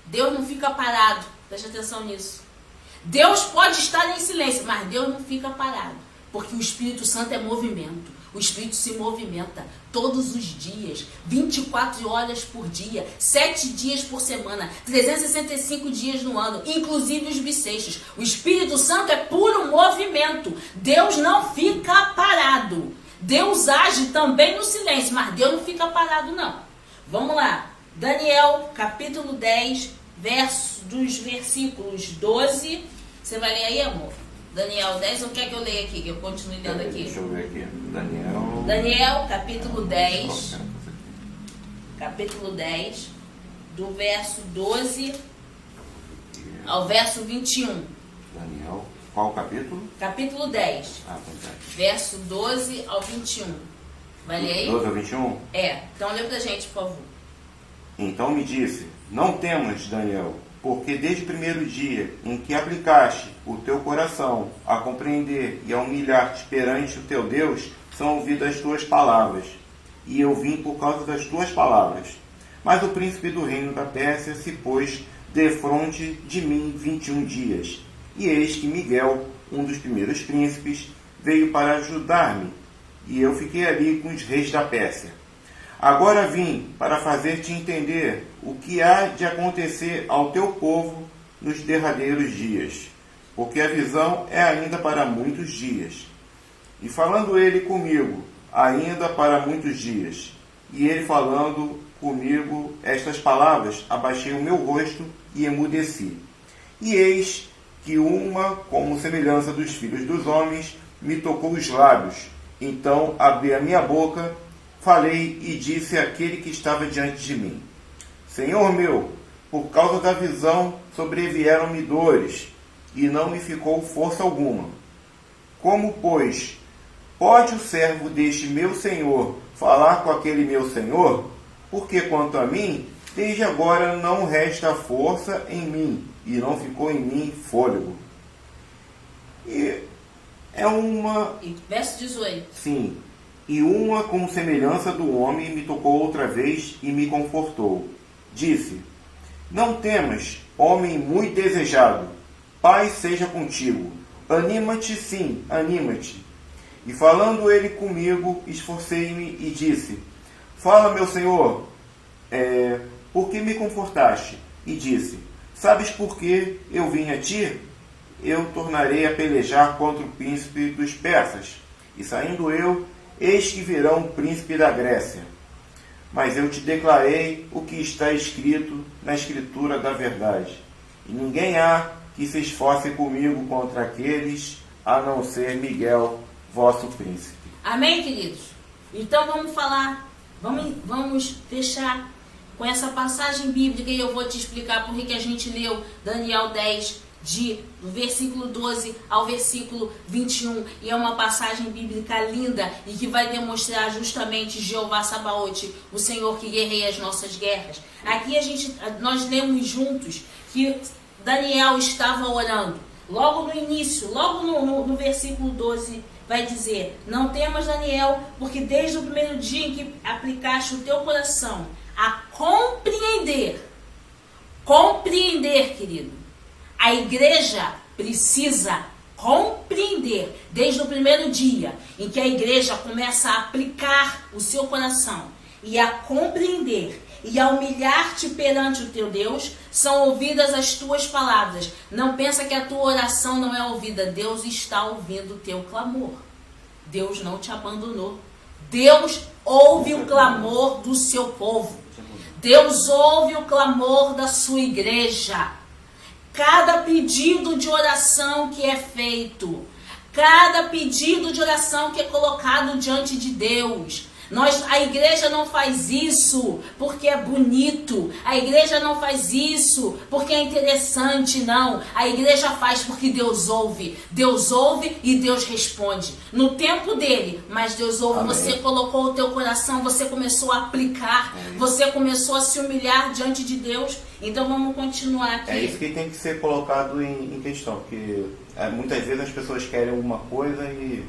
Deus não fica parado. Preste atenção nisso. Deus pode estar em silêncio, mas Deus não fica parado, porque o Espírito Santo é movimento. O Espírito se movimenta todos os dias, 24 horas por dia, 7 dias por semana, 365 dias no ano, inclusive os bissextos. O Espírito Santo é puro movimento. Deus não fica parado. Deus age também no silêncio, mas Deus não fica parado, não. Vamos lá. Daniel, capítulo 10, dos versículos 12. Você vai ler aí, amor? Daniel 10, ou quer que eu leia aqui? Que eu continue lendo aqui. Deixa eu ver aqui. Daniel, capítulo 10. Capítulo 10, do verso 12 ao verso 21. Daniel, qual capítulo? Capítulo 10. Verso 12 ao 21. Vai ler aí? 12 ao 21? É. Então lê pra gente, por favor. Então me disse: não temas, Daniel, porque desde o primeiro dia em que aplicaste o teu coração a compreender e a humilhar-te perante o teu Deus, são ouvidas as tuas palavras. E eu vim por causa das tuas palavras. Mas o príncipe do reino da Pérsia se pôs defronte de mim 21 dias. E eis que Miguel, um dos primeiros príncipes, veio para ajudar-me. E eu fiquei ali com os reis da Pérsia. Agora vim para fazer-te entender o que há de acontecer ao teu povo nos derradeiros dias, porque a visão é ainda para muitos dias. E falando ele comigo, ainda para muitos dias, e ele falando comigo estas palavras, abaixei o meu rosto e emudeci. E eis que uma, como semelhança dos filhos dos homens, me tocou os lábios. Então abri a minha boca, falei e disse àquele que estava diante de mim: Senhor meu, por causa da visão sobrevieram-me dores, e não me ficou força alguma. Como, pois, pode o servo deste meu senhor falar com aquele meu senhor? Porque quanto a mim, desde agora não resta força em mim, e não ficou em mim fôlego. E é uma... Verso 18. Sim. E uma com semelhança do homem me tocou outra vez e me confortou. Disse: não temas, homem muito desejado, paz seja contigo. Anima-te, sim, anima-te. E falando ele comigo, esforcei-me e disse: fala, meu senhor, por que me confortaste? E disse: sabes por que eu vim a ti? Eu tornarei a pelejar contra o príncipe dos persas. E saindo eu, eis que virá um príncipe da Grécia. Mas eu te declarei o que está escrito na escritura da verdade. E ninguém há que se esforce comigo contra aqueles, a não ser Miguel, vosso príncipe. Amém, queridos? Então vamos falar, vamos fechar com essa passagem bíblica e eu vou te explicar por que a gente leu Daniel 10 do versículo 12 ao versículo 21, e é uma passagem bíblica linda e que vai demonstrar justamente Jeová Sabaote, o Senhor que guerreia as nossas guerras. Aqui nós lemos juntos que Daniel estava orando. Logo no início, logo no versículo 12, vai dizer: não temas, Daniel, porque desde o primeiro dia em que aplicaste o teu coração a compreender, querido, a igreja precisa compreender, desde o primeiro dia em que a igreja começa a aplicar o seu coração e a compreender e a humilhar-te perante o teu Deus, são ouvidas as tuas palavras. Não pensa que a tua oração não é ouvida. Deus está ouvindo o teu clamor. Deus não te abandonou. Deus ouve o clamor do seu povo. Deus ouve o clamor da sua igreja. Cada pedido de oração que é feito, cada pedido de oração que é colocado diante de Deus, a igreja não faz isso porque é bonito, a igreja não faz isso porque é interessante, não. A igreja faz porque Deus ouve e Deus responde no tempo dele, mas Deus ouve. Amém. Você colocou o teu coração, você começou a aplicar, amém, você começou a se humilhar diante de Deus. Então vamos continuar aqui. É isso que tem que ser colocado em questão, porque muitas vezes as pessoas querem alguma coisa e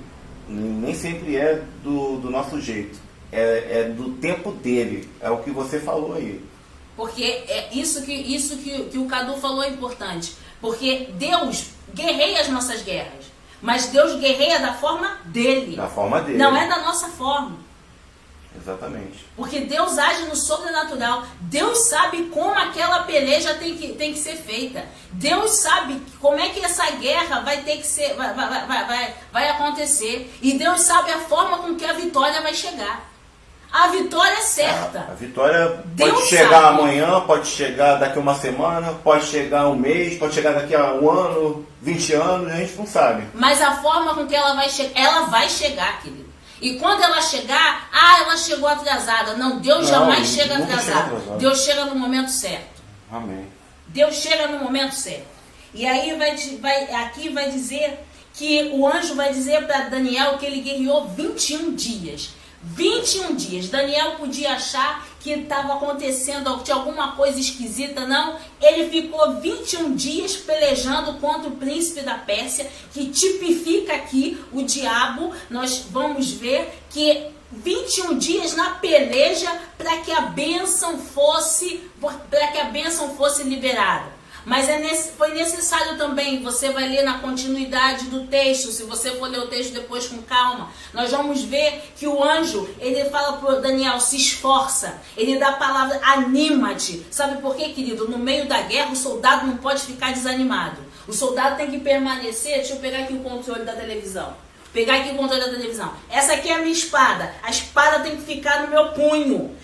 nem sempre é do nosso jeito. É do tempo dele. É o que você falou aí. Porque é isso que o Cadu falou é importante. Porque Deus guerreia as nossas guerras. Mas Deus guerreia da forma dele. Da forma dele. Não é da nossa forma. Exatamente. Porque Deus age no sobrenatural. Deus sabe como aquela peleja tem que ser feita. Deus sabe como é que essa guerra vai ter que ser, vai acontecer. E Deus sabe a forma com que a vitória vai chegar. A vitória é certa. A vitória Deus pode chegar sabe. Amanhã, pode chegar daqui a uma semana, pode chegar um mês, pode chegar daqui a um ano, 20 anos, a gente não sabe. Mas a forma com que ela vai chegar, querido. E quando ela chegar, ela chegou atrasada. Não, Deus jamais chega atrasado. Deus chega no momento certo. Amém. Deus chega no momento certo. E aí aqui vai dizer que o anjo vai dizer para Daniel que ele guerreou 21 dias. 21 dias. Daniel podia achar que estava acontecendo, tinha alguma coisa esquisita, não. Ele ficou 21 dias pelejando contra o príncipe da Pérsia, que tipifica aqui o diabo. Nós vamos ver que 21 dias na peleja para que a bênção fosse liberada. Mas foi necessário também, você vai ler na continuidade do texto, se você for ler o texto depois com calma, nós vamos ver que o anjo, ele fala para Daniel, se esforça, ele dá a palavra, anima-te. Sabe por quê, querido? No meio da guerra, o soldado não pode ficar desanimado. O soldado tem que permanecer, deixa eu pegar aqui o controle da televisão. Essa aqui é a minha espada. A espada tem que ficar no meu punho.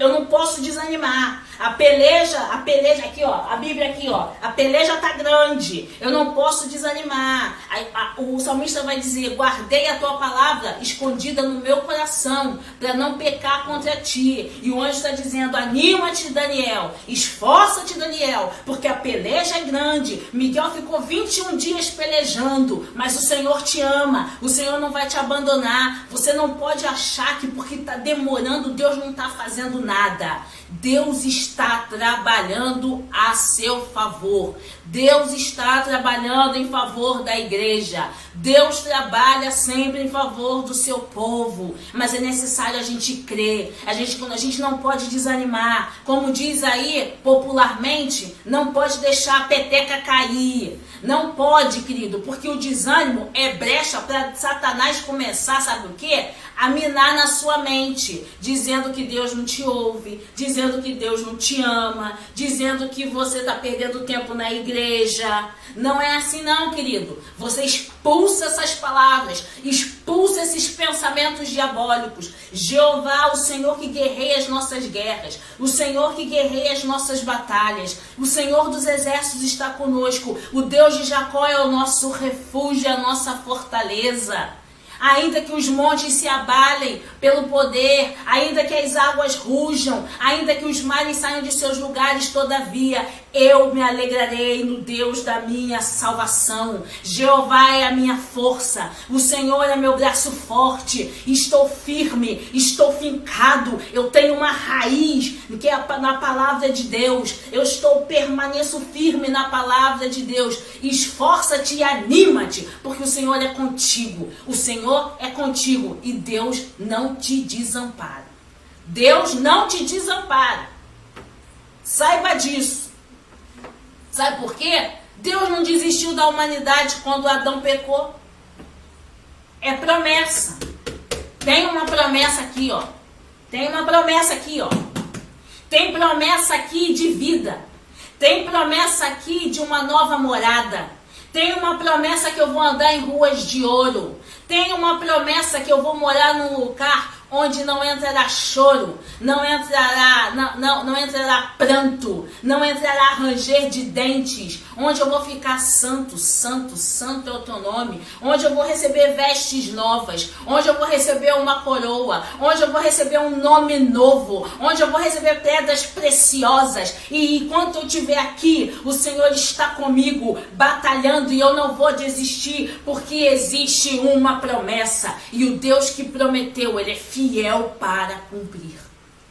Eu não posso desanimar. A peleja, aqui ó, a Bíblia aqui ó, a peleja tá grande. Eu não posso desanimar. O salmista vai dizer, guardei a tua palavra escondida no meu coração, para não pecar contra ti. E o anjo está dizendo, anima-te, Daniel, esforça-te, Daniel, porque a peleja é grande. Miguel ficou 21 dias pelejando, mas o Senhor te ama. O Senhor não vai te abandonar. Você não pode achar que porque está demorando, Deus não está fazendo nada. Deus está trabalhando a seu favor. Deus está trabalhando em favor da igreja. Deus trabalha sempre em favor do seu povo. Mas é necessário a gente crer. A gente não pode desanimar. Como diz aí popularmente, não pode deixar a peteca cair. Não pode, querido, porque o desânimo é brecha para Satanás começar, sabe o quê? A minar na sua mente, dizendo que Deus não te ouve, dizendo que Deus não te ama, dizendo que você está perdendo tempo na igreja. Não é assim não, querido. Você expulsa essas palavras, expulsa esses pensamentos diabólicos. Jeová, o Senhor que guerreia as nossas guerras, o Senhor que guerreia as nossas batalhas, o Senhor dos exércitos está conosco, o Deus de Jacó é o nosso refúgio, a nossa fortaleza. Ainda que os montes se abalem pelo poder, ainda que as águas rujam, ainda que os mares saiam de seus lugares, todavia, Eu me alegrarei no Deus da minha salvação. Jeová é a minha força. O Senhor é meu braço forte. Estou firme, estou fincado. Eu tenho uma raiz que é na palavra de Deus. Permaneço firme na palavra de Deus. Esforça-te e anima-te, porque o Senhor é contigo. O Senhor é contigo e Deus não te desampara. Deus não te desampara. Saiba disso. Sabe por quê? Deus não desistiu da humanidade quando Adão pecou. É promessa. Tem uma promessa aqui, ó. Tem uma promessa aqui, ó. Tem promessa aqui de vida. Tem promessa aqui de uma nova morada. Tem uma promessa que eu vou andar em ruas de ouro. Tem uma promessa que eu vou morar num lugar onde não entrará choro, não entrará pranto, não entrará ranger de dentes, onde eu vou ficar santo, santo, santo é o teu nome, onde eu vou receber vestes novas, onde eu vou receber uma coroa, onde eu vou receber um nome novo, onde eu vou receber pedras preciosas, e enquanto eu estiver aqui, o Senhor está comigo, batalhando, e eu não vou desistir, porque existe uma promessa, e o Deus que prometeu, Ele é fiel para cumprir.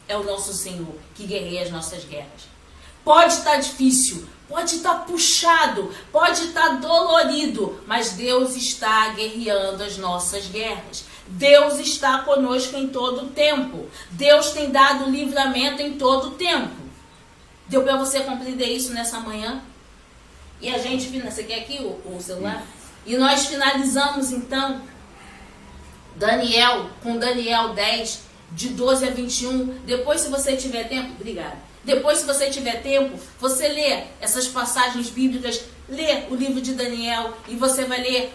É o nosso Senhor que guerreia as nossas guerras. Pode estar difícil, pode estar puxado, pode estar dolorido, mas Deus está guerreando as nossas guerras. Deus está conosco em todo o tempo. Deus tem dado livramento em todo o tempo. Deu para você compreender isso nessa manhã? E a gente, você quer aqui o celular? E nós finalizamos então com Daniel 10, de 12 a 21. Depois, se você tiver tempo, obrigada. Depois, se você tiver tempo, você lê essas passagens bíblicas, lê o livro de Daniel e você vai ler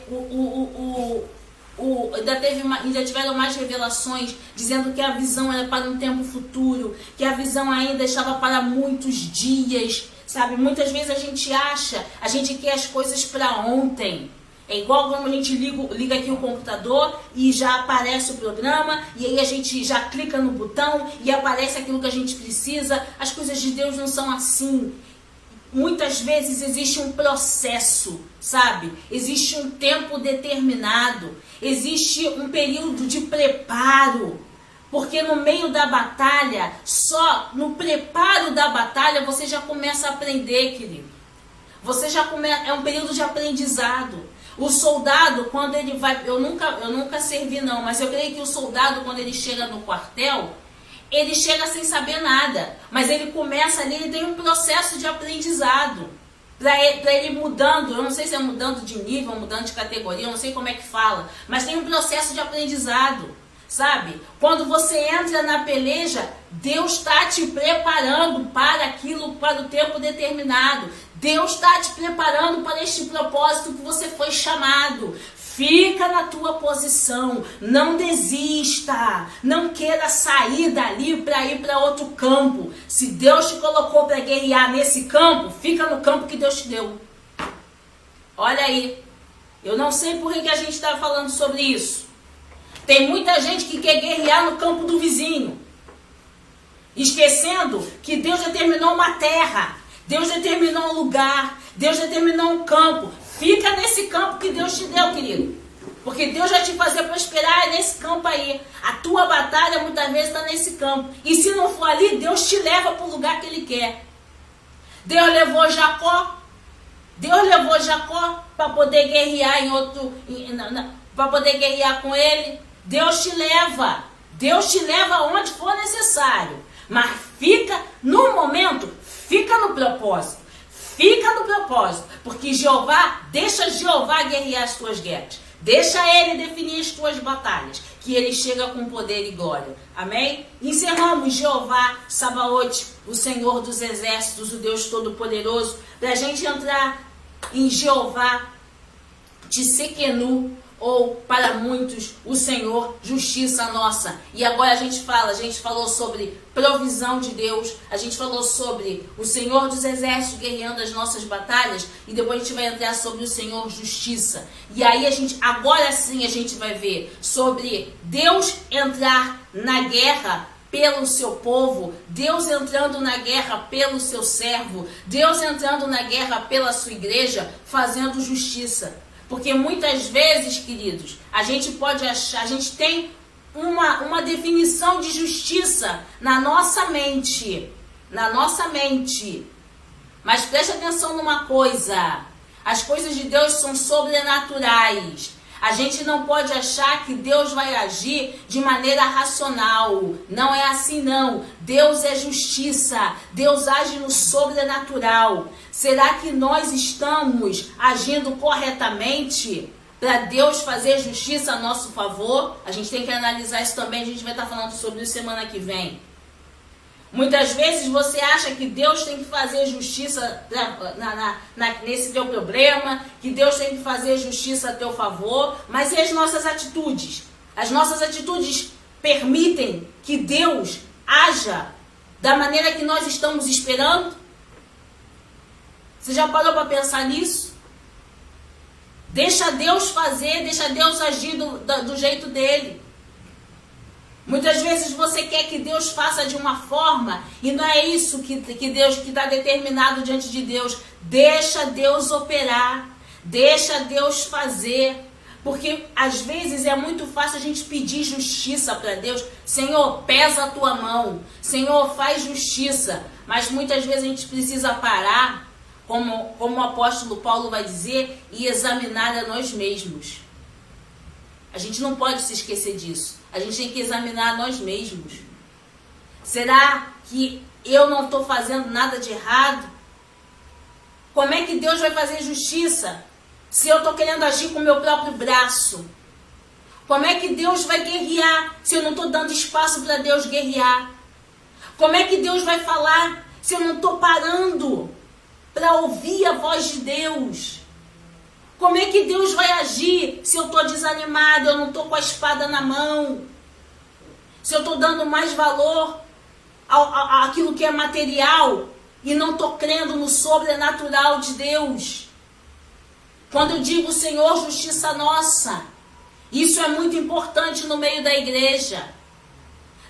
ainda tiveram mais revelações dizendo que a visão era para um tempo futuro, que a visão ainda estava para muitos dias, sabe? Muitas vezes a gente quer as coisas para ontem. É igual quando a gente liga aqui o computador e já aparece o programa, e aí a gente já clica no botão e aparece aquilo que a gente precisa. As coisas de Deus não são assim. Muitas vezes existe um processo, sabe? Existe um tempo determinado, existe um período de preparo. Porque no meio da batalha, só no preparo da batalha, você já começa a aprender, querido. É um período de aprendizado. O soldado, quando ele vai... Eu nunca servi não, mas eu creio que o soldado, quando ele chega no quartel, ele chega sem saber nada. Mas ele começa ali, ele tem um processo de aprendizado. Para ele mudando, eu não sei se é mudando de nível, mudando de categoria, eu não sei como é que fala. Mas tem um processo de aprendizado, sabe? Quando você entra na peleja, Deus está te preparando para aquilo, para o tempo determinado. Deus está te preparando para este propósito que você foi chamado. Fica na tua posição, não desista, não queira sair dali para ir para outro campo. Se Deus te colocou para guerrear nesse campo, fica no campo que Deus te deu. Olha aí, eu não sei por que a gente está falando sobre isso. Tem muita gente que quer guerrear no campo do vizinho, esquecendo que Deus determinou uma terra. Deus determinou um lugar, Deus determinou um campo. Fica nesse campo que Deus te deu, querido. Porque Deus vai te fazer prosperar nesse campo aí. A tua batalha muitas vezes está nesse campo. E se não for ali, Deus te leva para o lugar que Ele quer. Deus levou Jacó para poder guerrear para poder guerrear com ele. Deus te leva onde for necessário. Mas fica no momento, fica no propósito. Fica no propósito, porque deixa Jeová guerrear as tuas guerras. Deixa Ele definir as tuas batalhas, que Ele chega com poder e glória. Amém? Encerramos Jeová Sabaote, o Senhor dos Exércitos, o Deus Todo-Poderoso, para a gente entrar em Jeová Tsidkenu, ou para muitos, o Senhor, justiça nossa. E agora a gente falou sobre provisão de Deus, a gente falou sobre o Senhor dos Exércitos guerreando as nossas batalhas, e depois a gente vai entrar sobre o Senhor justiça. E aí agora sim a gente vai ver sobre Deus entrar na guerra pelo seu povo, Deus entrando na guerra pelo seu servo, Deus entrando na guerra pela sua igreja, fazendo justiça. Porque muitas vezes, queridos, a gente pode achar, a gente tem uma definição de justiça na nossa mente. Mas preste atenção numa coisa: as coisas de Deus são sobrenaturais. A gente não pode achar que Deus vai agir de maneira racional. Não é assim, não. Deus é justiça. Deus age no sobrenatural. Será que nós estamos agindo corretamente para Deus fazer justiça a nosso favor? A gente tem que analisar isso também. A gente vai estar falando sobre isso semana que vem. Muitas vezes você acha que Deus tem que fazer justiça nesse teu problema, que Deus tem que fazer justiça a teu favor, mas e as nossas atitudes? As nossas atitudes permitem que Deus haja da maneira que nós estamos esperando? Você já parou para pensar nisso? Deixa Deus fazer, deixa Deus agir do jeito dele. Muitas vezes você quer que Deus faça de uma forma e não é isso que Deus que está determinado diante de Deus. Deixa Deus operar, deixa Deus fazer, porque às vezes é muito fácil a gente pedir justiça para Deus. Senhor, pesa a tua mão, Senhor, faz justiça, mas muitas vezes a gente precisa parar, como o apóstolo Paulo vai dizer, e examinar a nós mesmos. A gente não pode se esquecer disso. A gente tem que examinar nós mesmos. Será que eu não estou fazendo nada de errado? Como é que Deus vai fazer justiça se eu estou querendo agir com o meu próprio braço? Como é que Deus vai guerrear se eu não estou dando espaço para Deus guerrear? Como é que Deus vai falar se eu não estou parando para ouvir a voz de Deus? Como é que Deus vai agir se eu estou desanimado, eu não estou com a espada na mão? Se eu estou dando mais valor àquilo que é material e não estou crendo no sobrenatural de Deus? Quando eu digo, Senhor, justiça nossa, isso é muito importante no meio da igreja.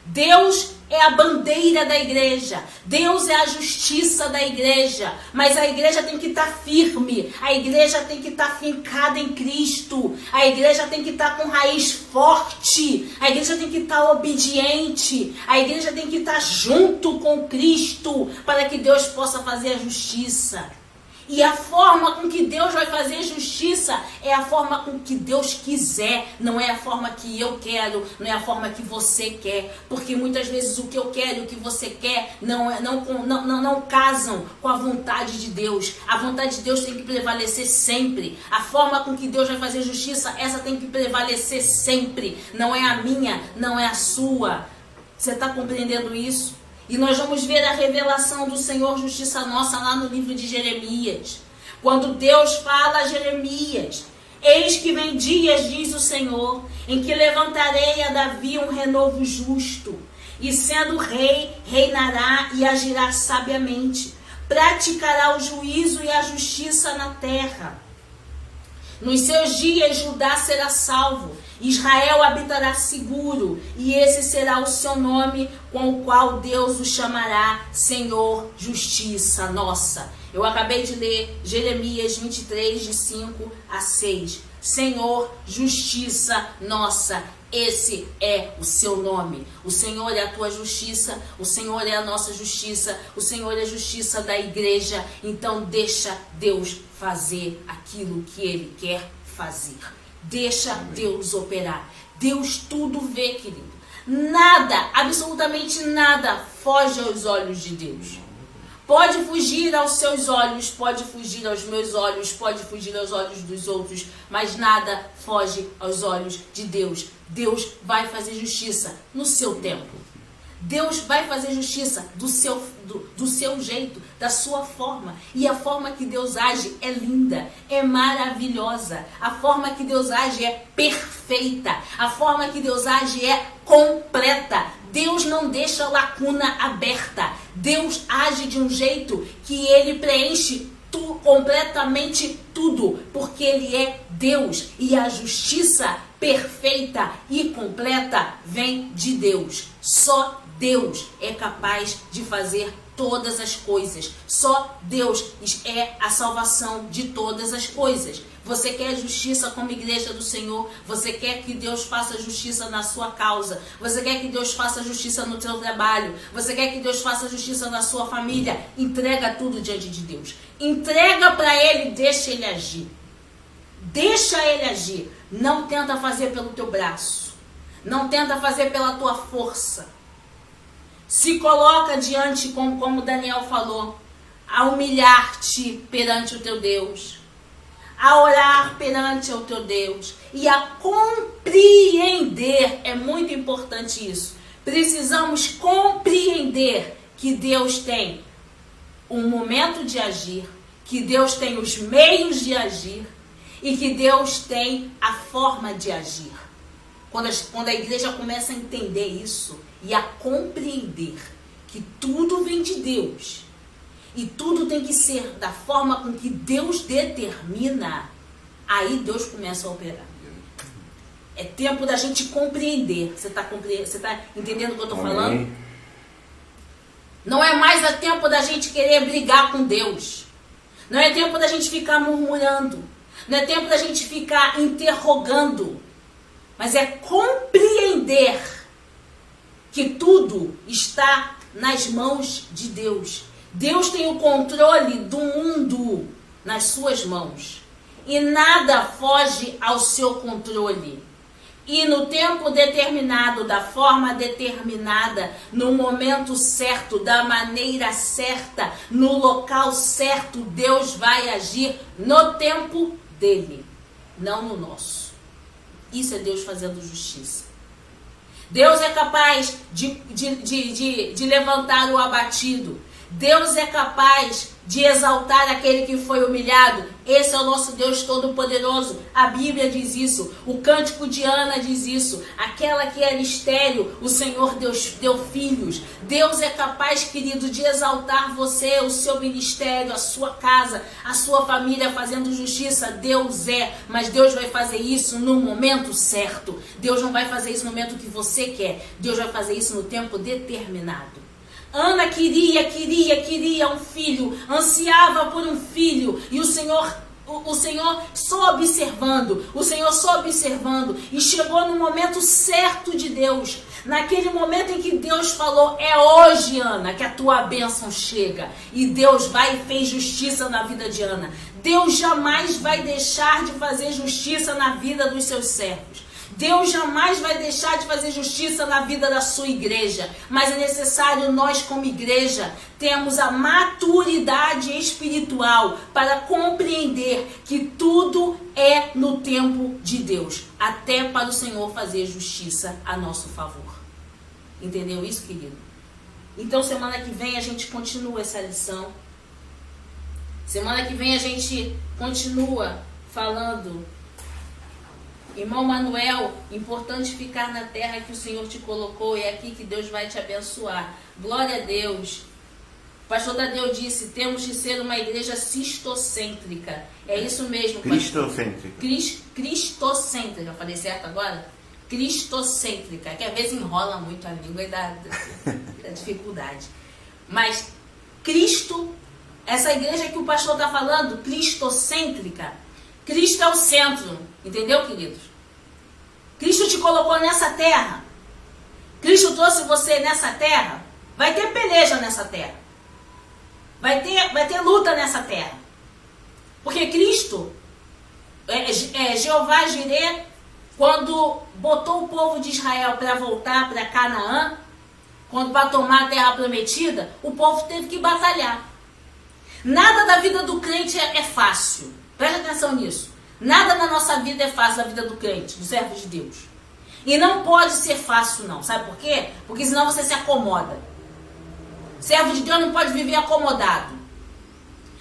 Deus é a bandeira da igreja. Deus é a justiça da igreja. Mas a igreja tem que estar firme. A igreja tem que estar fincada em Cristo. A igreja tem que estar com raiz forte. A igreja tem que estar obediente. A igreja tem que estar junto com Cristo para que Deus possa fazer a justiça. E a forma com que Deus vai fazer justiça é a forma com que Deus quiser, não é a forma que eu quero, não é a forma que você quer. Porque muitas vezes o que eu quero e o que você quer não casam com a vontade de Deus. A vontade de Deus tem que prevalecer sempre. A forma com que Deus vai fazer justiça, essa tem que prevalecer sempre. Não é a minha, não é a sua. Você está compreendendo isso? E nós vamos ver a revelação do Senhor Justiça Nossa lá no livro de Jeremias. Quando Deus fala a Jeremias: eis que vem dias, diz o Senhor, em que levantarei a Davi um renovo justo, e sendo rei, reinará e agirá sabiamente, praticará o juízo e a justiça na terra. Nos seus dias Judá será salvo, Israel habitará seguro, e esse será o seu nome, com o qual Deus o chamará Senhor Justiça Nossa. Eu acabei de ler Jeremias 23, de 5 a 6. Senhor Justiça Nossa. Esse é o seu nome. O Senhor é a tua justiça, o Senhor é a nossa justiça, o Senhor é a justiça da igreja. Então deixa Deus fazer aquilo que Ele quer fazer. Deixa Deus operar. Deus tudo vê, querido. Nada, absolutamente nada foge aos olhos de Deus. Pode fugir aos seus olhos, pode fugir aos meus olhos, pode fugir aos olhos dos outros, mas nada foge aos olhos de Deus. Deus vai fazer justiça no seu tempo. Deus vai fazer justiça do seu jeito, da sua forma. E a forma que Deus age é linda, é maravilhosa. A forma que Deus age é perfeita. A forma que Deus age é completa. Deus não deixa lacuna aberta. Deus age de um jeito que Ele preenche completamente tudo, porque Ele é Deus, e a justiça perfeita e completa vem de Deus. Só Deus é capaz de fazer todas as coisas. Só Deus é a salvação de todas as coisas. Você quer justiça como igreja do Senhor? Você quer que Deus faça justiça na sua causa? Você quer que Deus faça justiça no seu trabalho? Você quer que Deus faça justiça na sua família? Entrega tudo diante de Deus. Entrega para Ele, deixa Ele agir. Deixa Ele agir. Não tenta fazer pelo teu braço. Não tenta fazer pela tua força. Se coloca diante, como Daniel falou, a humilhar-te perante o teu Deus, a orar perante o teu Deus e a compreender. É muito importante isso. Precisamos compreender que Deus tem um momento de agir, que Deus tem os meios de agir e que Deus tem a forma de agir. Quando a igreja começa a entender isso e a compreender que tudo vem de Deus e tudo tem que ser da forma com que Deus determina, aí Deus começa a operar. É tempo da gente compreender. Você está entendendo o que eu estou falando? Não é mais tempo da gente querer brigar com Deus. Não é tempo da gente ficar murmurando. Não é tempo da gente ficar interrogando. Mas é compreender que tudo está nas mãos de Deus. Deus tem o controle do mundo nas suas mãos. E nada foge ao seu controle. E no tempo determinado, da forma determinada, no momento certo, da maneira certa, no local certo, Deus vai agir no tempo dele, não no nosso. Isso é Deus fazendo justiça. Deus é capaz de levantar o abatido. Deus é capaz de exaltar aquele que foi humilhado. Esse é o nosso Deus Todo-Poderoso. A Bíblia diz isso. O Cântico de Ana diz isso. Aquela que era estéril, o Senhor Deus deu filhos. Deus é capaz, querido, de exaltar você, o seu ministério, a sua casa, a sua família fazendo justiça. Deus é. Mas Deus vai fazer isso no momento certo. Deus não vai fazer isso no momento que você quer. Deus vai fazer isso no tempo determinado. Ana queria um filho, ansiava por um filho, e o Senhor só observando, e chegou no momento certo de Deus, naquele momento em que Deus falou, é hoje, Ana, que a tua bênção chega, e Deus vai e fez justiça na vida de Ana. Deus jamais vai deixar de fazer justiça na vida dos seus servos. Deus jamais vai deixar de fazer justiça na vida da sua igreja, mas é necessário nós como igreja termos a maturidade espiritual para compreender que tudo é no tempo de Deus, até para o Senhor fazer justiça a nosso favor. Entendeu isso, querido? Então semana que vem a gente continua essa lição. Semana que vem a gente continua falando. Irmão Manuel, importante ficar na terra que o Senhor te colocou, é aqui que Deus vai te abençoar. Glória a Deus. O pastor Tadeu disse, temos de ser uma igreja cristocêntrica. É isso mesmo, pastor. Cristocêntrica. Falei certo agora? Cristocêntrica, que às vezes enrola muito a língua e dá dificuldade. Mas Cristo, essa igreja que o pastor está falando, cristocêntrica, Cristo é o centro, entendeu, queridos? Cristo te colocou nessa terra. Cristo trouxe você nessa terra. Vai ter peleja nessa terra. Vai ter luta nessa terra. Porque Cristo, Jeová Jireh, quando botou o povo de Israel para voltar para Canaã, quando para tomar a terra prometida, o povo teve que batalhar. Nada da vida do crente é fácil. Preste atenção nisso. Nada na nossa vida é fácil, na vida do crente, do servo de Deus. E não pode ser fácil, não. Sabe por quê? Porque senão você se acomoda. Servo de Deus não pode viver acomodado.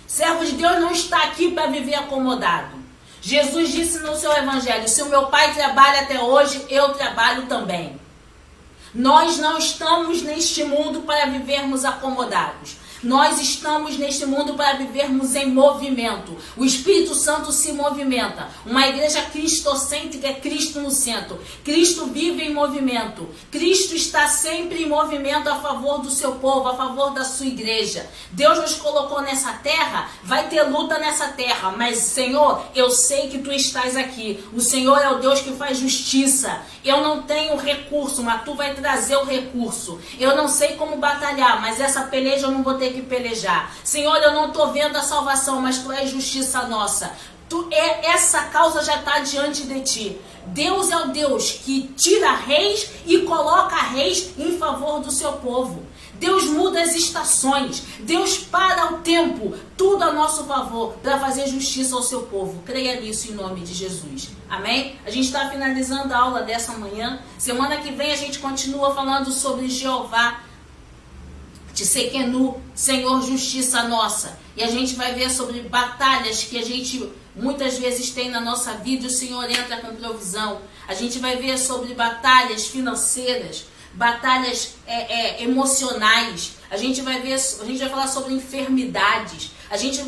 Servo de Deus não está aqui para viver acomodado. Jesus disse no seu evangelho, se o meu Pai trabalha até hoje, eu trabalho também. Nós não estamos neste mundo para vivermos acomodados. Nós estamos neste mundo para vivermos em movimento. O Espírito Santo se movimenta. Uma igreja cristocêntrica é Cristo no centro. Cristo vive em movimento. Cristo está sempre em movimento a favor do seu povo, a favor da sua igreja. Deus nos colocou nessa terra, vai ter luta nessa terra, mas Senhor, eu sei que tu estás aqui. O Senhor é o Deus que faz justiça. Eu não tenho recurso, mas tu vai trazer o recurso. Eu não sei como batalhar, mas essa peleja eu não vou ter que pelejar. Senhor, eu não estou vendo a salvação, mas tu és justiça nossa. Essa causa já está diante de ti. Deus é o Deus que tira reis e coloca reis em favor do seu povo. Deus muda as estações. Deus para o tempo, tudo a nosso favor, para fazer justiça ao seu povo. Creia nisso em nome de Jesus. Amém? A gente está finalizando a aula dessa manhã. Semana que vem a gente continua falando sobre Jeová Tsequenu, Senhor justiça nossa. E a gente vai ver sobre batalhas que a gente muitas vezes tem na nossa vida e o Senhor entra com provisão. A gente vai ver sobre batalhas financeiras, batalhas emocionais. A gente vai falar sobre enfermidades. A gente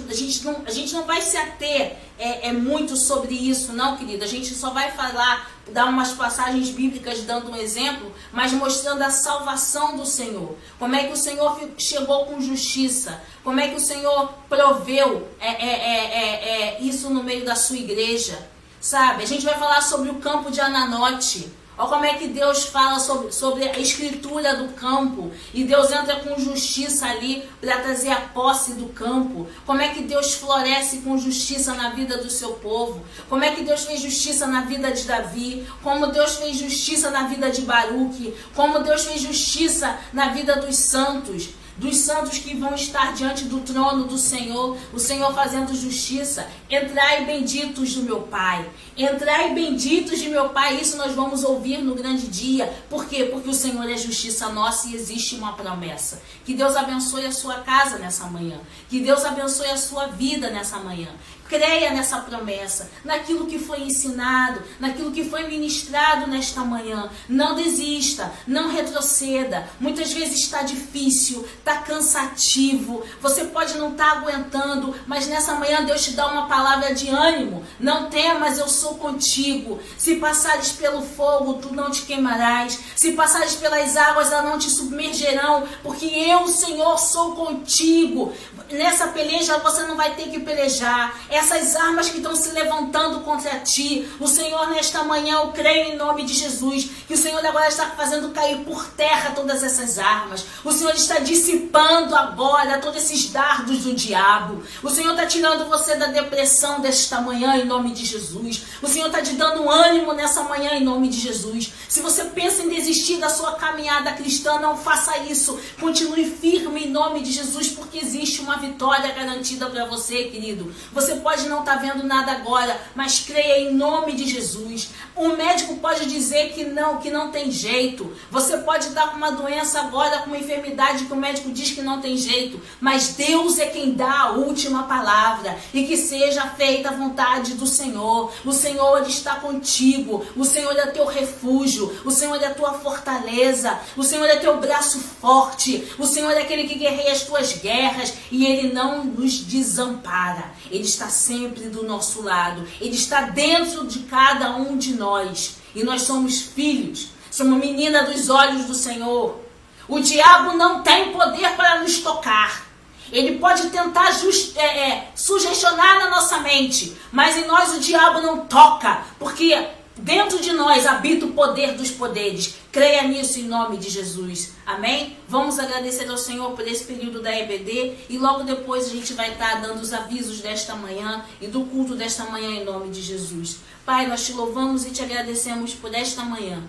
não vai se ater muito sobre isso, não, querido. A gente só vai falar, dar umas passagens bíblicas dando um exemplo, mas mostrando a salvação do Senhor. Como é que o Senhor chegou com justiça. Como é que o Senhor proveu isso no meio da sua igreja. Sabe? A gente vai falar sobre o campo de Ananote. Olha como é que Deus fala sobre a escritura do campo. E Deus entra com justiça ali para trazer a posse do campo. Como é que Deus floresce com justiça na vida do seu povo. Como é que Deus fez justiça na vida de Davi. Como Deus fez justiça na vida de Baruque. Como Deus fez justiça na vida dos santos. Dos santos que vão estar diante do trono do Senhor, o Senhor fazendo justiça. Entrai benditos do meu Pai. Entrai benditos de meu Pai. Isso nós vamos ouvir no grande dia. Por quê? Porque o Senhor é justiça nossa e existe uma promessa. Que Deus abençoe a sua casa nessa manhã. Que Deus abençoe a sua vida nessa manhã. Creia nessa promessa, naquilo que foi ensinado, naquilo que foi ministrado nesta manhã. Não desista, não retroceda. Muitas vezes está difícil, está cansativo, você pode não estar aguentando, mas nessa manhã Deus te dá uma palavra de ânimo. Não temas, eu sou contigo. Se passares pelo fogo, tu não te queimarás. Se passares pelas águas, elas não te submergerão, porque eu, Senhor, sou contigo. Nessa peleja você não vai ter que pelejar. Essas armas que estão se levantando contra ti, o Senhor nesta manhã, eu creio em nome de Jesus, que o Senhor agora está fazendo cair por terra todas essas armas. O Senhor está dissipando agora todos esses dardos do diabo. O Senhor está tirando você da depressão desta manhã em nome de Jesus. O Senhor está te dando ânimo nessa manhã em nome de Jesus. Se você pensa em desistir da sua caminhada cristã, não faça isso. Continue firme em nome de Jesus, porque existe uma vitória garantida para você, querido. Você pode não estar vendo nada agora, mas creia em nome de Jesus. O médico pode dizer que não tem jeito. Você pode estar com uma doença agora, com uma enfermidade que o médico diz que não tem jeito, mas Deus é quem dá a última palavra. E que seja feita a vontade do Senhor. O Senhor está contigo. O Senhor é teu refúgio. O Senhor é tua fortaleza. O Senhor é teu braço forte. O Senhor é aquele que guerreia as tuas guerras. E Ele não nos desampara. Ele está sempre do nosso lado. Ele está dentro de cada um de nós. E nós somos filhos. Somos menina dos olhos do Senhor. O diabo não tem poder para nos tocar. Ele pode tentar sugestionar na nossa mente. Mas em nós o diabo não toca. Porque dentro de nós habita o poder dos poderes. Creia nisso em nome de Jesus. Amém? Vamos agradecer ao Senhor por esse período da EBD. E logo depois a gente vai estar dando os avisos desta manhã e do culto desta manhã em nome de Jesus. Pai, nós te louvamos e te agradecemos por esta manhã.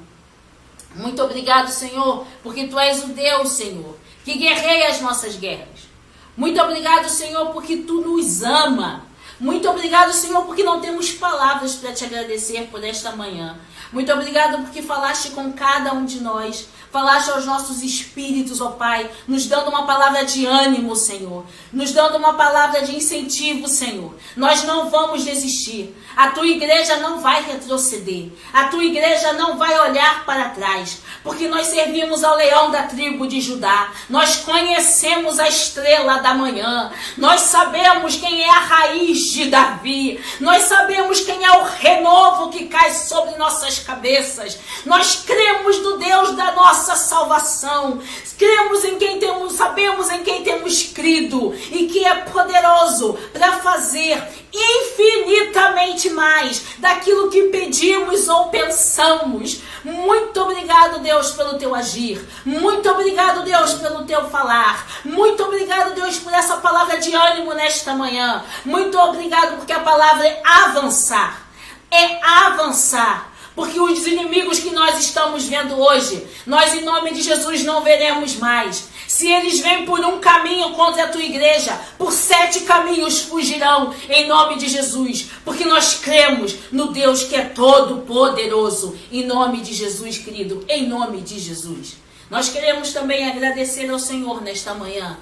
Muito obrigado, Senhor, porque Tu és o Deus, Senhor, que guerreia as nossas guerras. Muito obrigado, Senhor, porque Tu nos ama. Muito obrigado, Senhor, porque não temos palavras para te agradecer por esta manhã. Muito obrigado porque falaste com cada um de nós. falaste aos nossos espíritos, ó Pai, nos dando uma palavra de ânimo, Senhor, nos dando uma palavra de incentivo, Senhor. Nós não vamos desistir, a tua igreja não vai retroceder, a tua igreja não vai olhar para trás, porque nós servimos ao leão da tribo de Judá, nós conhecemos a estrela da manhã, nós sabemos quem é a raiz de Davi, nós sabemos quem é o renovo que cai sobre nossas cabeças, nós cremos no Deus da nossa salvação, cremos em quem temos, sabemos em quem temos crido e que é poderoso para fazer infinitamente mais daquilo que pedimos ou pensamos. Muito obrigado, Deus, pelo teu agir. Muito obrigado, Deus, pelo teu falar. Muito obrigado, Deus, por essa palavra de ânimo nesta manhã. Muito obrigado porque a palavra é avançar. É avançar. Porque os inimigos que nós estamos vendo hoje, nós em nome de Jesus não veremos mais. Se eles vêm por um caminho contra a tua igreja, por 7 caminhos fugirão em nome de Jesus. Porque nós cremos no Deus que é todo poderoso. Em nome de Jesus, querido, em nome de Jesus. Nós queremos também agradecer ao Senhor nesta manhã,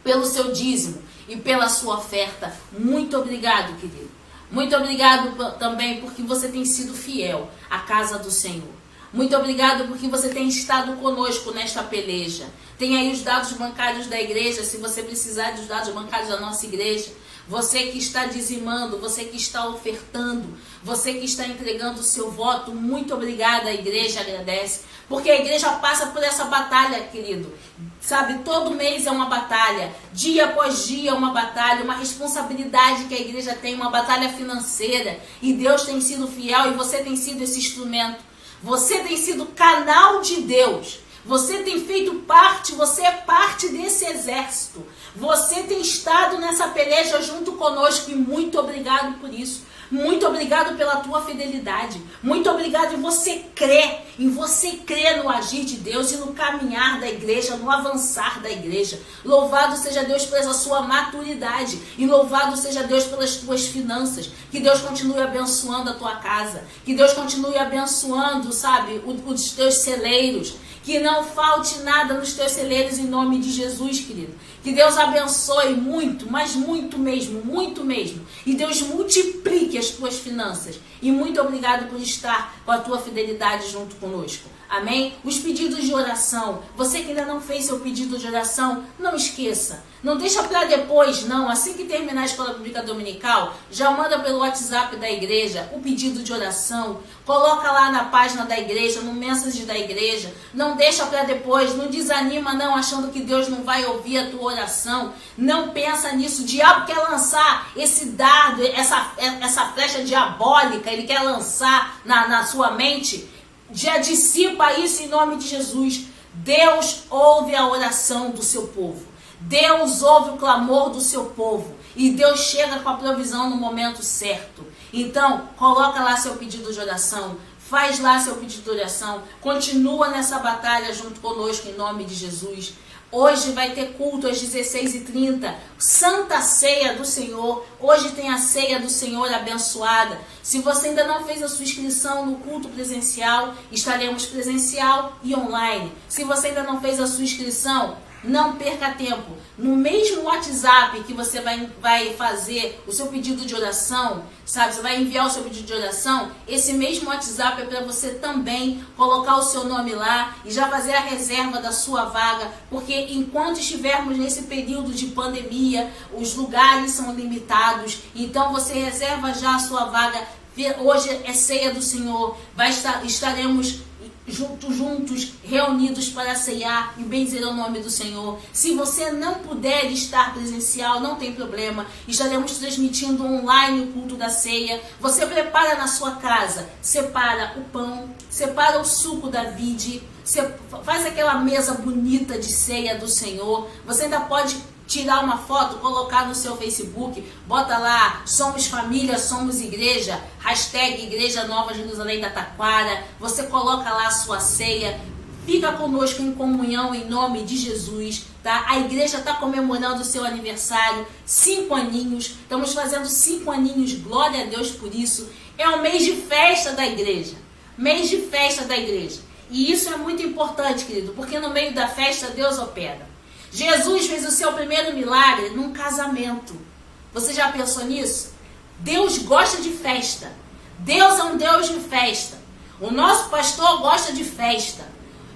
pelo seu dízimo e pela sua oferta. Muito obrigado, querido. Muito obrigado também porque você tem sido fiel à casa do Senhor. Muito obrigado porque você tem estado conosco nesta peleja. Tem aí os dados bancários da igreja, se você precisar dos dados bancários da nossa igreja. Você que está dizimando, você que está ofertando, você que está entregando o seu voto, muito obrigada, a igreja agradece. Porque a igreja passa por essa batalha, querido. Sabe, todo mês é uma batalha, dia após dia é uma batalha, uma responsabilidade que a igreja tem, uma batalha financeira. E Deus tem sido fiel e você tem sido esse instrumento. Você tem sido canal de Deus. Você tem feito parte, você é parte desse exército. Você tem estado nessa peleja junto conosco e muito obrigado por isso. Muito obrigado pela tua fidelidade. Muito obrigado em você crer no agir de Deus e no caminhar da igreja, no avançar da igreja. Louvado seja Deus pela sua maturidade e louvado seja Deus pelas tuas finanças. Que Deus continue abençoando a tua casa. Que Deus continue abençoando, sabe, os teus celeiros. Que não falte nada nos teus celeiros em nome de Jesus, querido. Que Deus abençoe muito, mas muito mesmo, muito mesmo. E Deus multiplique as tuas finanças. E muito obrigado por estar com a tua fidelidade junto conosco. Amém? Os pedidos de oração. Você que ainda não fez seu pedido de oração, não esqueça. Não deixa para depois, não. Assim que terminar a escola bíblica dominical, já manda pelo WhatsApp da igreja o pedido de oração. Coloca lá na página da igreja, no message da igreja. Não deixa para depois. Não desanima, não, achando que Deus não vai ouvir a tua oração. Não pensa nisso. O diabo quer lançar esse dardo, essa flecha diabólica. Ele quer lançar na sua mente. Já dissipa isso em nome de Jesus. Deus ouve a oração do seu povo. Deus ouve o clamor do seu povo. E Deus chega com a provisão no momento certo. Então, coloca lá seu pedido de oração. Faz lá seu pedido de oração. Continua nessa batalha junto conosco em nome de Jesus. Hoje vai ter culto às 16h30, Santa Ceia do Senhor. Hoje tem a Ceia do Senhor abençoada. Se você ainda não fez a sua inscrição no culto presencial, estaremos presencial e online. Se você ainda não fez a sua inscrição, não perca tempo. No mesmo WhatsApp que você vai fazer o seu pedido de oração, sabe? Você vai enviar o seu pedido de oração. Esse mesmo WhatsApp é para você também colocar o seu nome lá e já fazer a reserva da sua vaga. Porque enquanto estivermos nesse período de pandemia, os lugares são limitados. Então você reserva já a sua vaga. Hoje é ceia do Senhor. Estaremos juntos, reunidos para ceiar e benzer o nome do Senhor. Se você não puder estar presencial, não tem problema. Estaremos transmitindo online o culto da ceia. Você prepara na sua casa, separa o pão, separa o suco da vide, faz aquela mesa bonita de ceia do Senhor. Você ainda pode tirar uma foto, colocar no seu Facebook, bota lá, somos família, somos igreja, hashtag Igreja Nova Jerusalém da Taquara, você coloca lá a sua ceia, fica conosco em comunhão em nome de Jesus, tá? A igreja está comemorando o seu aniversário, 5 aninhos, estamos fazendo 5 aninhos, glória a Deus por isso, é o mês de festa da igreja, mês de festa da igreja. E isso é muito importante, querido, porque no meio da festa Deus opera. Jesus fez o seu primeiro milagre num casamento. Você já pensou nisso? Deus gosta de festa. Deus é um Deus de festa. O nosso pastor gosta de festa.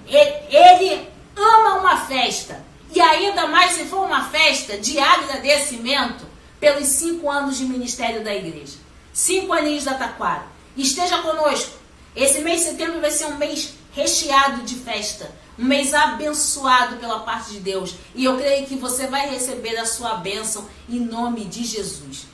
Ele ama uma festa. E ainda mais se for uma festa de agradecimento pelos 5 anos de ministério da igreja. 5 aninhos da Taquara. Esteja conosco. Esse mês de setembro vai ser um mês recheado de festa. Um mês abençoado pela parte de Deus. E eu creio que você vai receber a sua bênção em nome de Jesus.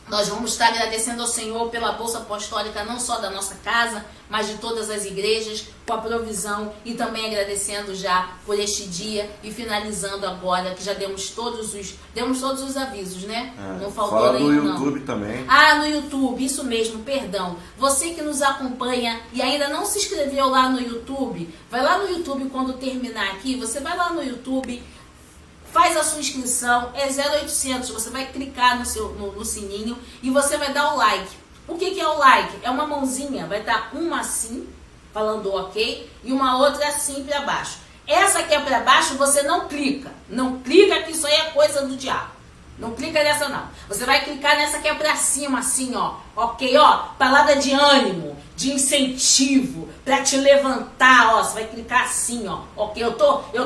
Nós vamos estar agradecendo ao Senhor pela bolsa apostólica, não só da nossa casa, mas de todas as igrejas, com a provisão, e também agradecendo já por este dia e finalizando agora, que já demos todos os avisos, né? Não faltou fala nenhum, no YouTube também. No YouTube, isso mesmo, perdão. Você que nos acompanha e ainda não se inscreveu lá no YouTube, vai lá no YouTube quando terminar aqui, você vai lá no YouTube, faz a sua inscrição, é 0800, você vai clicar no sininho e você vai dar o like. O que é o like? É uma mãozinha, vai estar uma assim, falando ok, e uma outra assim para baixo. Essa aqui é para baixo, você não clica. Não clica que isso aí é coisa do diabo. Não clica nessa não. Você vai clicar nessa que é para cima, assim, ó. Ok, ó. Palavra de ânimo, de incentivo, para te levantar, ó. Você vai clicar assim, ó. Ok, eu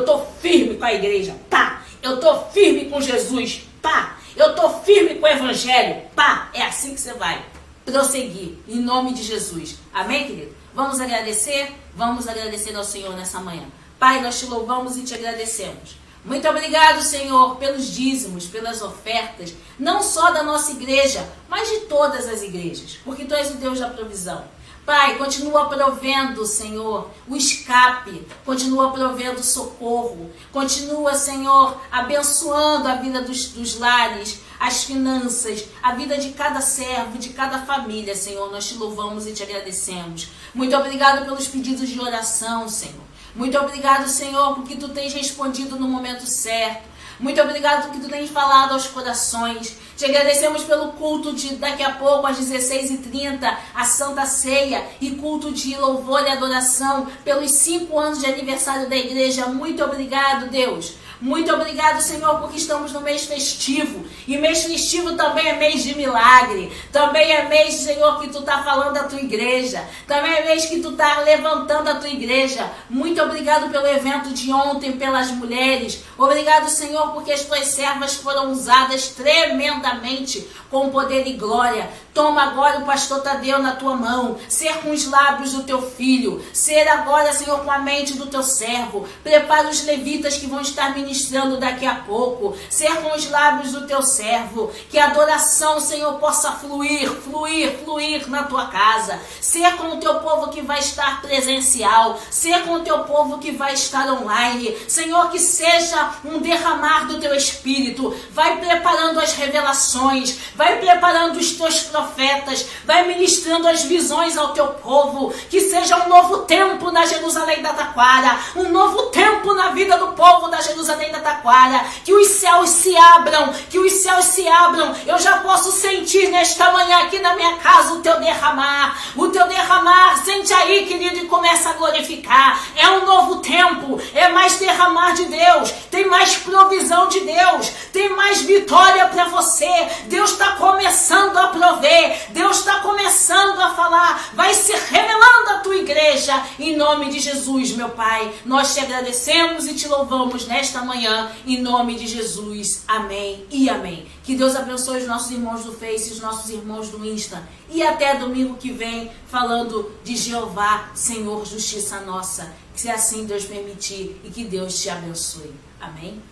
tô firme com a igreja, pá. Eu tô firme com Jesus, pá. Eu tô firme com o evangelho, pá. É assim que você vai prosseguir, em nome de Jesus. Amém, querido? Vamos agradecer? Vamos agradecer ao Senhor nessa manhã. Pai, nós te louvamos e te agradecemos. Muito obrigado, Senhor, pelos dízimos, pelas ofertas, não só da nossa igreja, mas de todas as igrejas, porque Tu és o Deus da provisão. Pai, continua provendo, Senhor, o escape, continua provendo socorro, continua, Senhor, abençoando a vida dos lares, as finanças, a vida de cada servo, de cada família, Senhor. Nós te louvamos e te agradecemos. Muito obrigado pelos pedidos de oração, Senhor. Muito obrigado, Senhor, porque Tu tens respondido no momento certo. Muito obrigado porque Tu tens falado aos corações. Te agradecemos pelo culto de daqui a pouco, às 16h30, a Santa Ceia e culto de louvor e adoração pelos 5 anos de aniversário da igreja. Muito obrigado, Deus. Muito obrigado, Senhor, porque estamos no mês festivo. E mês festivo também é mês de milagre. Também é mês, Senhor, que Tu está falando da Tua igreja. Também é mês que Tu está levantando a Tua igreja. Muito obrigado pelo evento de ontem, pelas mulheres. Obrigado, Senhor, porque as Tuas servas foram usadas tremendamente com poder e glória. Toma agora o pastor Tadeu na Tua mão. Ser com os lábios do Teu filho. Ser agora, Senhor, com a mente do Teu servo. Prepara os levitas que vão estar ministrando daqui a pouco. Ser com os lábios do Teu servo. Que a adoração, Senhor, possa fluir na Tua casa. Ser com o Teu povo que vai estar presencial. Ser com o Teu povo que vai estar online. Senhor, que seja um derramar do Teu Espírito. Vai preparando as revelações. Vai preparando os Teus profetas. Vai ministrando as visões ao Teu povo. Que seja um novo tempo na Jerusalém da Taquara. Um novo tempo na vida do povo da Jerusalém da Taquara. Que os céus se abram. Que os céus se abram. Eu já posso sentir nesta manhã aqui na minha casa o Teu derramar. O Teu derramar. Sente aí, querido, e começa a glorificar. É um novo tempo. É mais derramar de Deus. Tem mais provisão de Deus. Tem mais vitória para você. Deus está começando a prover. Deus está começando a falar. Vai se revelando a Tua igreja. Em nome de Jesus, meu Pai. Nós te agradecemos e te louvamos nesta manhã. Em nome de Jesus. Amém e amém. Que Deus abençoe os nossos irmãos do Face, os nossos irmãos do Insta. E até domingo que vem, falando de Jeová, Senhor, justiça nossa. Que se assim Deus permitir e que Deus te abençoe. Amém?